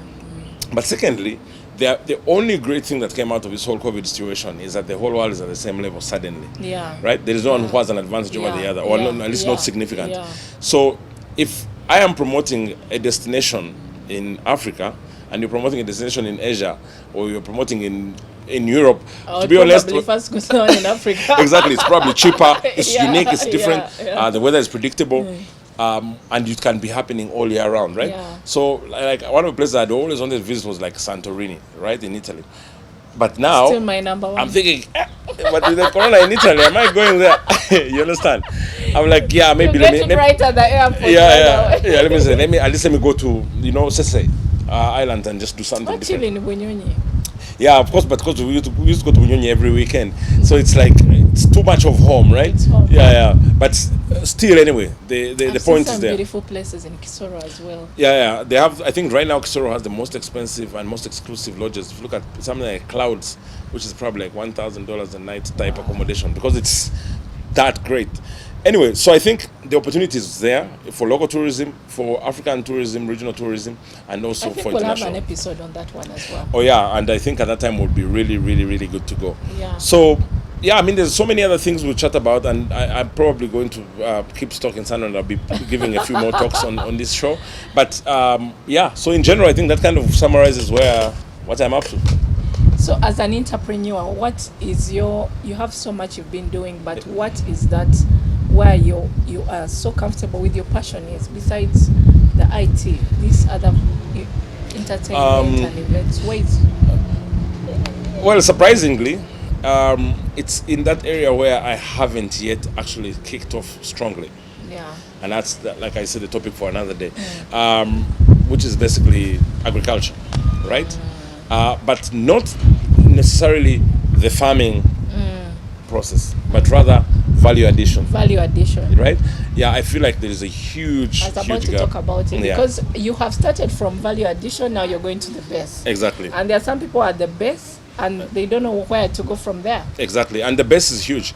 But secondly, the only great thing that came out of this whole COVID situation is that the whole world is at the same level suddenly. Yeah. Right? There is no one who has an advantage over the other, or at least not significant. Yeah. So if I am promoting a destination in Africa and you're promoting a destination in Asia, or you're promoting in Europe, to be honest, first go on in Africa. exactly, it's probably cheaper, it's unique, it's different, yeah. The weather is predictable, and it can be happening all year round, right? Yeah. So like one of the places I'd always wanted to visit was like Santorini, right, in Italy. But now Still my number one. I'm thinking, but with the corona in Italy, am I going there? You understand? I'm like, yeah, maybe let me right at the airport. yeah. Let me say, at least let me go to Sese Island and just do something What different. in Bunyonyi? Yeah, of course, but because we used to go to Bunyonyi every weekend, so it's like it's too much of home, right? It's home. Yeah. But still, anyway, the point is there. Beautiful places in Kisoro as well. Yeah. They have. I think right now Kisoro has the most expensive and most exclusive lodges. If you look at something like Clouds, which is probably like $1,000 a night type accommodation, because it's that great. Anyway, so I think the opportunity is there for local tourism, for African tourism, regional tourism, and also for we'll international. have an episode on that one as well. Oh yeah, and I think at that time would be really, really, really good to go. Yeah. So, yeah, I mean, there's so many other things we'll chat about, and I'm probably going to keep talking, and I'll be giving a few more talks on this show. But yeah, so in general, I think that kind of summarizes what I'm up to. So as an entrepreneur, what is you have so much you've been doing, but what is that where you are so comfortable with your passion is besides the IT, these other entertainment and events? Well, surprisingly, it's in that area where I haven't yet actually kicked off strongly. Yeah. And that's, like I said, the topic for another day, which is basically agriculture, right? But not necessarily the farming process, but rather value addition. Value addition. Right? Yeah, I feel like there is a huge, I was about huge to gap. talk about it, Yeah. because you have started from value addition, now you're going to the base. Exactly. And there are some people at the base, and they don't know where to go from there. Exactly, and the base is huge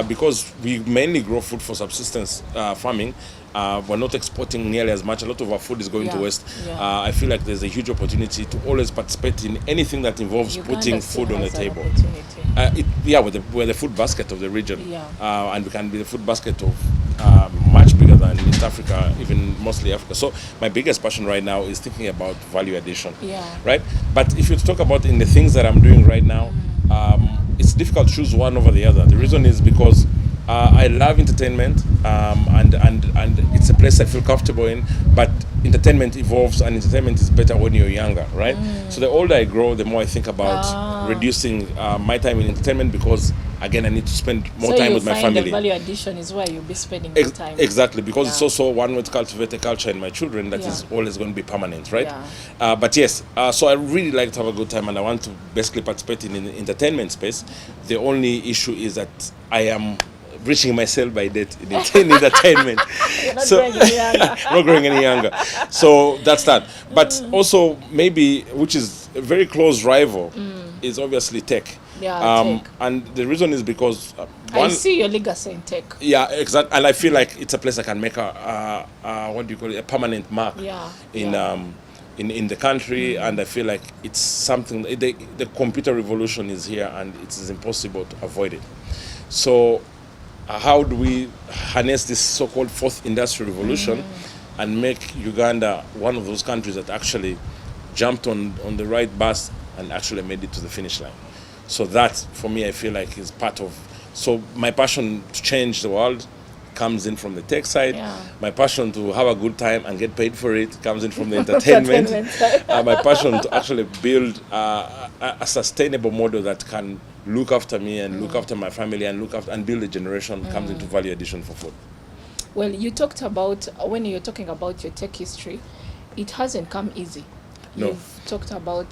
because we mainly grow food for subsistence farming. We're not exporting nearly as much. A lot of our food is going to waste. I feel like there's a huge opportunity to always participate in anything that involves Uganda putting still food on the has an table. opportunity. We're the food basket of the region, Yeah. and we can be the food basket of much bigger than East Africa, even mostly Africa. So my biggest passion right now is thinking about value addition. Yeah. Right. But if you talk about in the things that I'm doing right now, it's difficult to choose one over the other. The reason is because I love entertainment, and it's a place I feel comfortable in. But entertainment evolves, and entertainment is better when you're younger, right? So the older I grow, the more I think about reducing my time in entertainment, because again, I need to spend more time with my family. So the value addition is where you'll be spending your time. Exactly, because it's also one way to cultivate a culture in my children that is always going to be permanent, right? But yes, so I really like to have a good time, and I want to basically participate in the entertainment space. The only issue is that I am reaching my sell-by date in entertainment. You're not So growing any younger. not growing any younger. So that's that. But also maybe, which is a very close rival, is obviously tech. Tech. And the reason is because I see your legacy in tech. yeah, exactly. And I feel like it's a place I can make a what do you call it, a permanent mark in the country. And I feel like it's something, the computer revolution is here, and it is impossible to avoid it. So how do we harness this so-called fourth industrial revolution and make Uganda one of those countries that actually jumped on the right bus and actually made it to the finish line? So that, for me, I feel like is part of, so my passion to change the world comes in from the tech side. My passion to have a good time and get paid for it comes in from the entertainment. My passion to actually build a sustainable model that can look after me and look after my family and look after and build a generation comes into value addition for food. Well, you talked about, when you're talking about your tech history, it hasn't come easy. No. You've talked about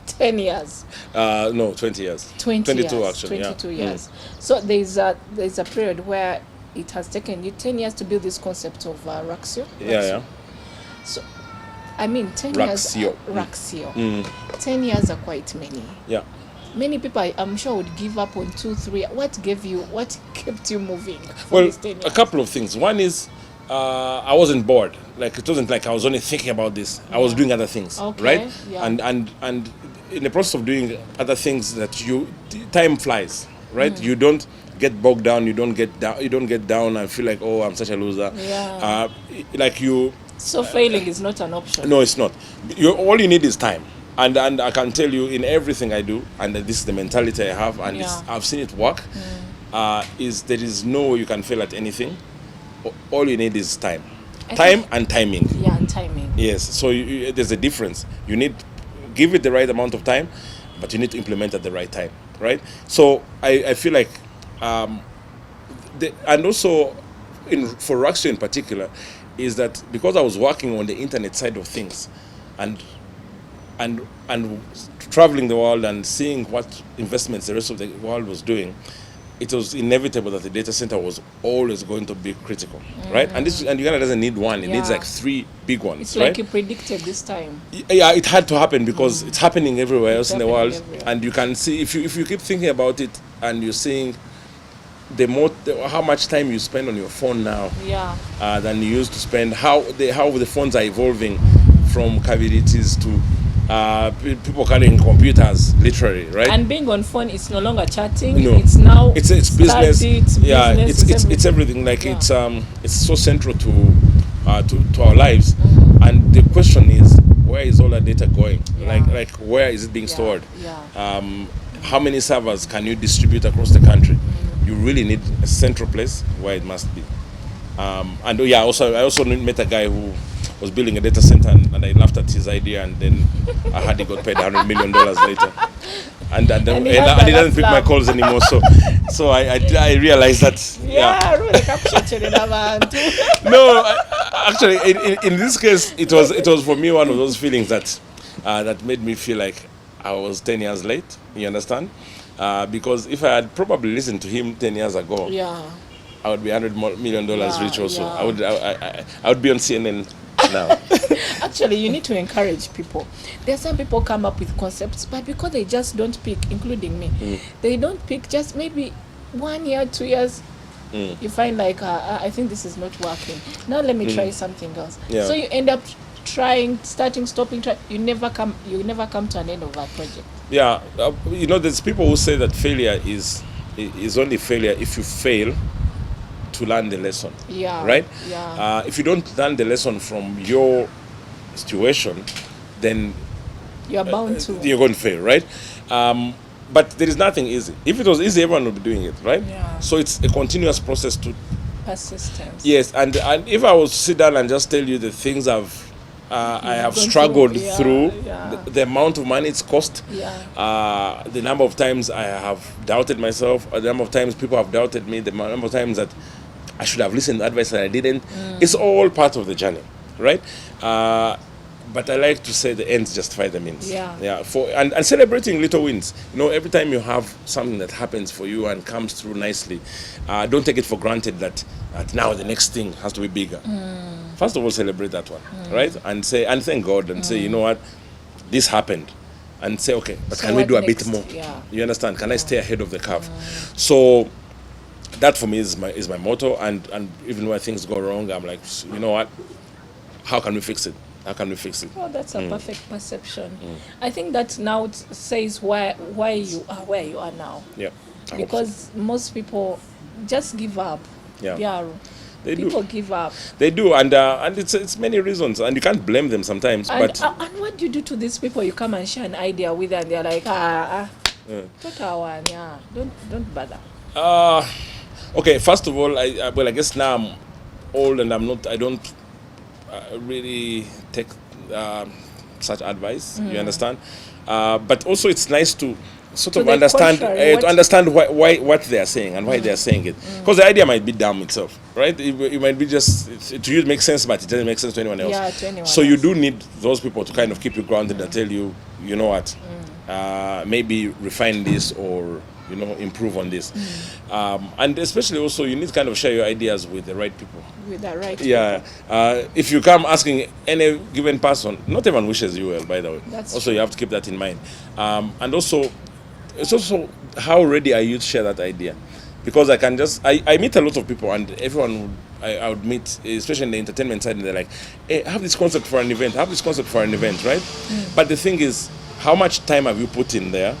10 years. No, 20 years. 22 years, actually. 22 years. So there's a period where it has taken you 10 years to build this concept of RAXIO. Yeah. So, I mean, 10 RAXIO. years. RAXIO. 10 years are quite many. Yeah. Many people, I'm sure, would give up on 2, 3. What kept you moving? Well, a couple of things. One is I wasn't bored. Like, it wasn't like I was only thinking about this. I was doing other things, right? Yeah. And in the process of doing other things, time flies, right? You don't get bogged down. You don't get down and feel like, oh, I'm such a loser. So failing is not an option. No, it's not. All you need is time. And I can tell you, in everything I do, and this is the mentality I have, and I've seen it work, is there is no way you can fail at anything. All you need is time. Time and timing. Yeah, and timing. Yes, so there's a difference. You need, give it the right amount of time, but you need to implement at the right time, right? So I feel like, and also for RAXIO in particular, is that because I was working on the internet side of things, and traveling the world and seeing what investments the rest of the world was doing, it was inevitable that the data center was always going to be critical, right? And Uganda doesn't need one; it needs like 3 big ones. It's like you predicted this time. Yeah, it had to happen because it's happening everywhere else in the world, and you can see if you keep thinking about it and you're seeing how much time you spend on your phone now than you used to spend, how the phones are evolving from capabilities to people carrying computers, literally, right? And being on phone, it's no longer chatting. No. It's now it's business. It's everything. Like it's so central to our lives. And the question is, where is all that data going? Like where is it being stored? How many servers can you distribute across the country? You really need a central place where it must be. I also met a guy who was building a data center, and I laughed at his idea, and then I heard he got paid $100 million later, and he doesn't pick my calls anymore. So I realized that no, actually in this case it was for me one of those feelings that made me feel like I was 10 years late. You understand? Because if I had probably listened to him 10 years ago, I would be $100 million rich also. I would be on CNN now. Actually, you need to encourage people. There are some people come up with concepts, but because they just don't pick, including me, they don't pick just maybe 1 year, 2 years. You find like, I think this is not working. Now let me try something else. Yeah. So you end up trying, starting, stopping, trying. You never come to an end of that project. Yeah, you know, there's people who say that failure is only failure if you fail to learn the lesson. Yeah. Right? Yeah. If you don't learn the lesson from your situation, then You're bound to. you're going to fail, right? But there is nothing easy. If it was easy, everyone would be doing it, right? Yeah. So it's a continuous process to. Persistence. Yes, and if I was to sit down and just tell you the things I have gone struggled through, through, yeah. the amount of money it's cost, Yeah. the number of times I have doubted myself, the number of times people have doubted me, the number of times that I should have listened to advice that I didn't, it's all part of the journey, right? But I like to say the ends justify the means. Yeah. Yeah. And celebrating little wins. You know, every time you have something that happens for you and comes through nicely, don't take it for granted that now the next thing has to be bigger. First of all, celebrate that one, right? And thank God and say, you know what, this happened. And say, okay, but So can we what do a next? bit more? Yeah. You understand? Can I stay ahead of the curve? So that for me is my motto. And even when things go wrong, I'm like, you know what? How can we fix it? How can we fix it? Oh, that's a perfect perception. I think that now it says why you are where you are now. Yeah. I hope Because most people just give up. Yeah. BYARU. They People do. give up. They do, and it's many reasons, and you can't blame them sometimes. And But what do you do to these people you come and share an idea with, and they're like, total one, yeah, don't bother. okay, first of all, I guess now I'm old and I don't really take such advice. You understand? But also, it's nice to sort of the understand contrary, to understand why what they are saying and why they are saying it. Because the idea might be dumb itself, right? It might be just to you it makes sense, but it doesn't make sense to anyone else. Yeah, to anyone so you else. do need those people to kind of keep you grounded and tell you, you know what, maybe refine this or improve on this. And especially also you need to kind of share your ideas with the right people. With that right. Yeah. If you come asking any given person, not everyone wishes you well, by the way. That's also, you have to keep that in mind. And also, it's also how ready are you to share that idea? Because I meet a lot of people, and everyone I would meet, especially in the entertainment side, and they're like, hey, I have this concept for an event, right? But the thing is, how much time have you put in there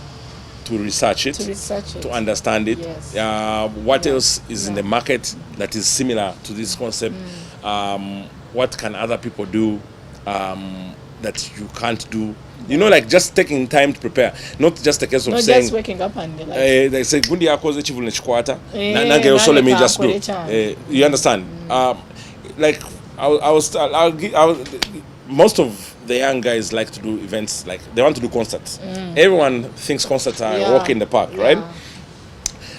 to research it, to understand it? Yes. What else is in the market that is similar to this concept? What can other people do that you can't do? Like just taking time to prepare, not just a case of Not saying. just waking up and like. They say gundi yako ze chivule chikwata. Eh, Nange also let me nani just do. kakulecha. You understand? Like most of the young guys like to do events, like they want to do concerts. Everyone thinks concerts are a walk in the park, right?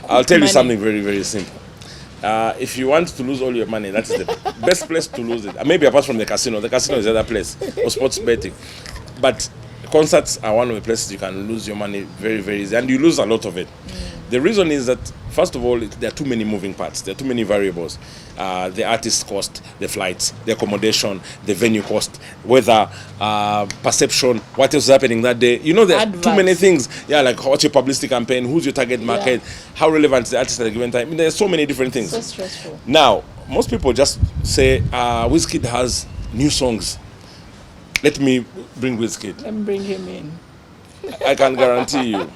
I'll tell you something very, very simple. If you want to lose all your money, that is the best place to lose it. Maybe apart from the casino. The casino is the other place, or sports betting. But concerts are one of the places you can lose your money very, very easy. And you lose a lot of it. The reason is that, first of all, there are too many moving parts. There are too many variables. The artist cost, the flights, the accommodation, the venue cost, weather, perception, what else is happening that day. There are too many things. Yeah, like what's your publicity campaign, who's your target market, how relevant is the artist at a given time. There are so many different things. So stressful. Now, most people just say, Wizkid has new songs. Let me bring Wizkid. Let me bring him in. I can guarantee you.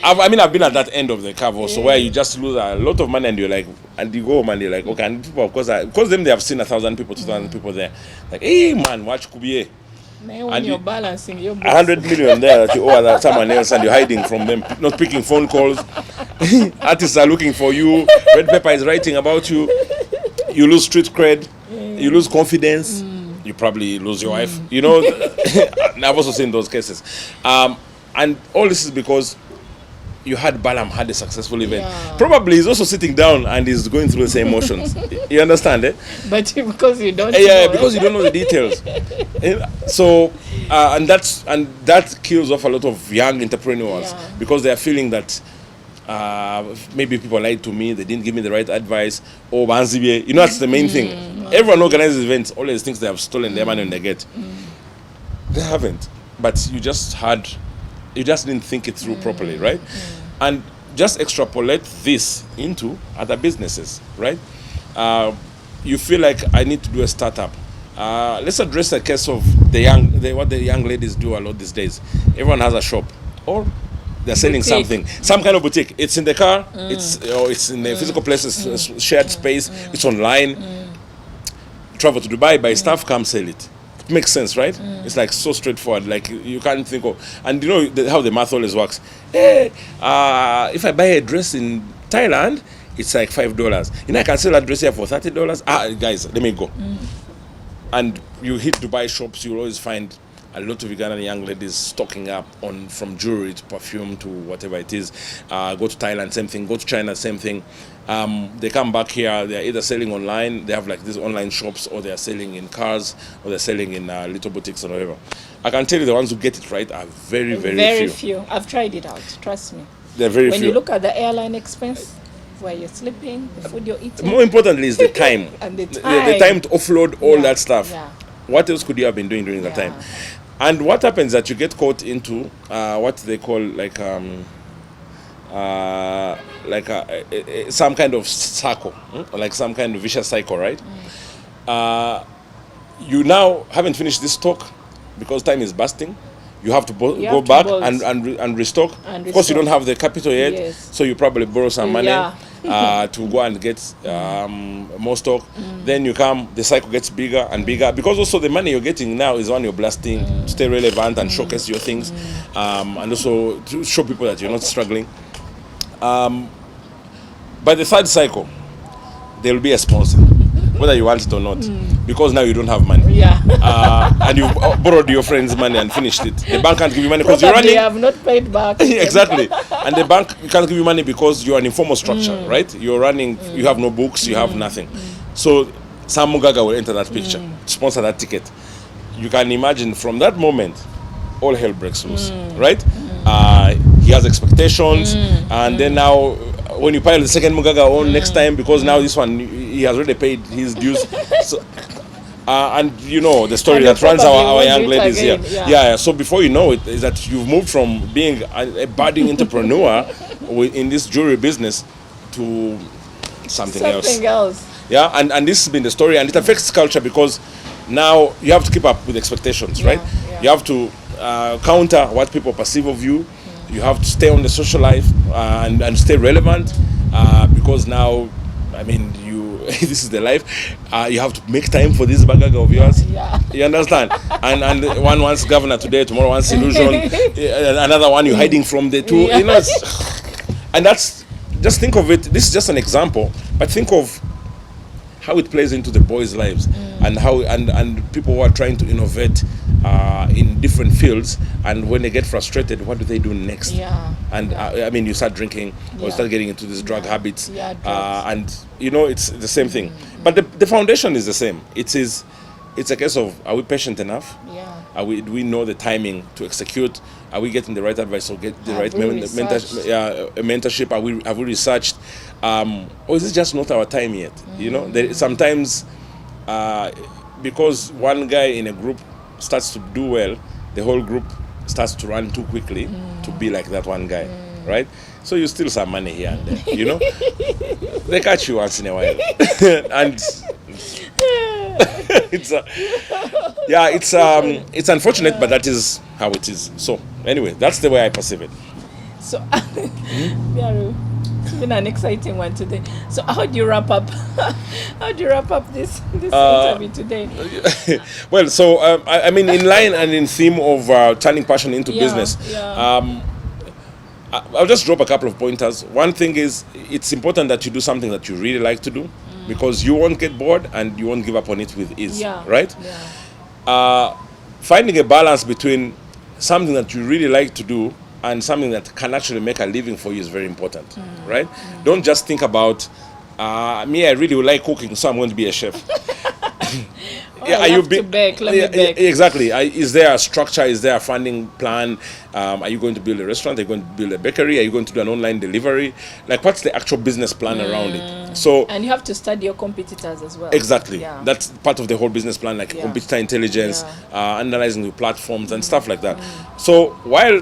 I've been at that end of the curve also, where you just lose a lot of money and you're like, and you go home and you're like, okay, and people, of course, because them they have seen 1,000 people, 2,000 people there. Like, hey man, watch Kubiye. Now when you're balancing your books. 100 million there that you owe someone else and you're hiding from them, not picking phone calls. Artists are looking for you. Red Pepper is writing about you. You lose street cred. You lose confidence. You probably lose your wife. I've also seen those cases. And all this is because you had Balaam had a successful event. Yeah. Probably he's also sitting down and he's going through the same emotions. You understand it? But because you don't Yeah, know. because you don't know the details. So and that kills off a lot of young entrepreneurs because they are feeling that maybe people lied to me, they didn't give me the right advice, or banzibe. You know, that's the main thing. Everyone organizes events always thinks they have stolen their money when they get. They haven't, but you just didn't think it through properly, right? And just extrapolate this into other businesses, right? You feel like I need to do a startup. Let's address the case of what the young ladies do a lot these days. Everyone has a shop, or they're selling Boutique. something, some kind of boutique. It's in the car, it's in the physical place, it's shared space, it's online. Travel to Dubai, buy stuff, come sell it. It makes sense, right? It's like so straightforward. Like you can't think of, and you know how the math always works. Hey, if I buy a dress in Thailand, it's like $5. You know, I can sell a dress here for $30. Guys, let me go. And you hit Dubai shops, you'll always find a lot of Ugandan young ladies stocking up on from jewelry to perfume to whatever it is. Go to Thailand, same thing. Go to China, same thing. They come back here, they're either selling online, they have like these online shops, or they're selling in cars, or they're selling in little boutiques or whatever. I can tell you the ones who get it right are very, very few. I've tried it out, trust me. They're very When few. you look at the airline expense, where you're sleeping, the food you're eating. More importantly is the time. And the The time. time to offload all that stuff. Yeah. What else could you have been doing during that time? And what happens is that you get caught into what they call like some kind of circle, like some kind of vicious cycle, right? You now haven't finished this stock because time is busting. You have to go back and restock. Of course, you don't have the capital yet, Yes. so you probably borrow some money Yeah. to go and get more stock. Then you come, the cycle gets bigger and bigger, because also the money you're getting now is one you're blasting to stay relevant and showcase your things, and also to show people that you're not struggling. By the third cycle, there will be a sponsor, whether you want it or not, because now you don't have money. Yeah. And you borrowed your friend's money and finished it. The bank can't give you money because you're Probably running. have not paid back. Exactly. And the bank can't give you money because you're an informal structure, right? You're running, you have no books, you have nothing. So some Mugaga will enter that picture, sponsor that ticket. You can imagine from that moment, all hell breaks loose, right? He has expectations, and then now when you pile the second Mugaga on next time, because now this one, he has already paid his dues. So, and you know the story And that you runs probably our won't young do it ladies again, here. yeah. So before you know it, is that you've moved from being a budding entrepreneur in this jewelry business to something else. Something else. Yeah, and this has been the story, and it affects culture because now you have to keep up with expectations, right? Yeah. You have to counter what people perceive of you. You have to stay on the social life and stay relevant because now, I mean, this is the life. You have to make time for this bagaga of yours. Yeah. You understand? And one wants governor today, tomorrow wants illusion, another one you're hiding from the two. Yeah. You know, and that's, just think of it. This is just an example, but think of how it plays into the boys' lives and how and people who are trying to innovate in different fields, and when they get frustrated, what do they do next? Yeah. And I mean, you start drinking or you start getting into these drug habits, Yeah, drugs. and you know it's the same thing. But the foundation is the same. It's a case of, are we patient enough? Yeah. Do we know the timing to execute? Are we getting the right advice or get the Have right we researched? mentorship? Have we researched? Or is it just not our time yet? You know, sometimes because one guy in a group starts to do well, the whole group starts to run too quickly to be like that one guy, right? So you steal some money here and there, you know? They catch you once in a while. And it's unfortunate, but that is how it is. So anyway, that's the way I perceive it. So, Biaru, it's been an exciting one today. So, how do you wrap up? How do you wrap up this interview today? Well, so I mean, in line and in theme of turning passion into business, Yeah. I'll just drop a couple of pointers. One thing is, it's important that you do something that you really like to do, because you won't get bored and you won't give up on it with ease, right? Yeah. Finding a balance between something that you really like to do and something that can actually make a living for you is very important, right? Don't just think about, me, I really like cooking, so I'm going to be a chef. I love to bake. Let me bake. Exactly. Is there a structure? Is there a funding plan? Are you going to build a restaurant? Are you going to build a bakery? Are you going to do an online delivery? Like, what's the actual business plan around it? So, and you have to study your competitors as well. Exactly. Yeah. That's part of the whole business plan, like competitor intelligence, analyzing the platforms and stuff like that. So while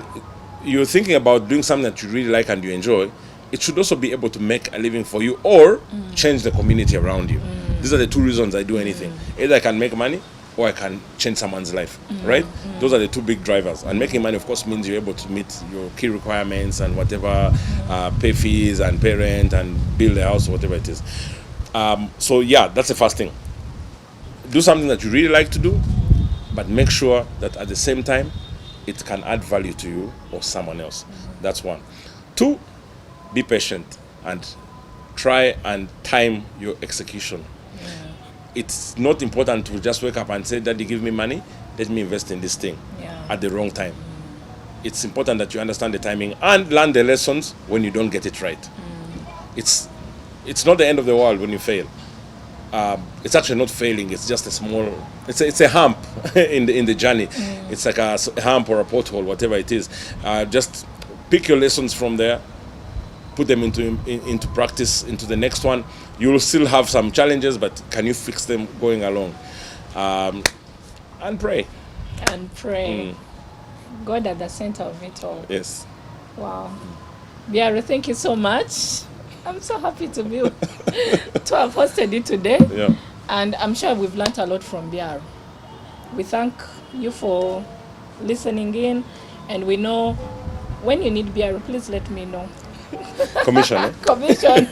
you're thinking about doing something that you really like and you enjoy, it should also be able to make a living for you or change the community around you. These are the two reasons I do anything. Either I can make money or I can change someone's life, right? Those are the two big drivers. And making money, of course, means you're able to meet your key requirements and whatever, pay fees and pay rent and build a house or whatever it is. So yeah, that's the first thing. Do something that you really like to do, but make sure that at the same time, it can add value to you or someone else. That's one. Two, be patient and try and time your execution. It's not important to just wake up and say, Daddy, give me money, let me invest in this thing at the wrong time. It's important that you understand the timing and learn the lessons when you don't get it right. It's not the end of the world when you fail. It's actually not failing. It's just a small. It's a hump in the journey. It's like a hump or a pothole, whatever it is. Just pick your lessons from there, put them into practice into the next one. You will still have some challenges, but can you fix them going along? And pray. And pray. God at the center of it all. Yes. Wow. BYARU, thank you so much. I'm so happy to have hosted it today. Yeah. And I'm sure we've learned a lot from BYARU. We thank you for listening in, and we know when you need BYARU, please let me know. Commission. Eh? Commission.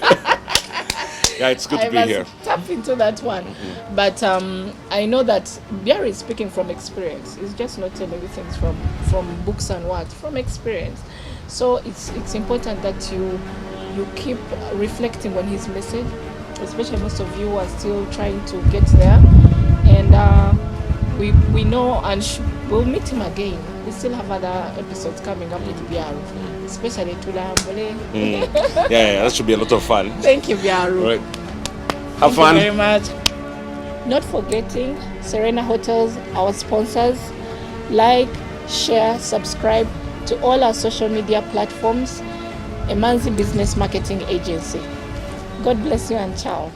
Yeah, it's good to be here. Tap into that one. But I know that BYARU is speaking from experience. It's just not telling you things from books and what, from experience. So it's important that you keep reflecting on his message, especially most of you are still trying to get there. And we know, and we'll meet him again. We still have other episodes coming up with BYARU, especially Tulambole. Yeah, that should be a lot of fun. Thank you, BYARU. All right. Have fun. Thank you very much. Not forgetting Serena Hotels, our sponsors. Like, share, subscribe to all our social media platforms. Emanzi Business Marketing Agency. God bless you and ciao.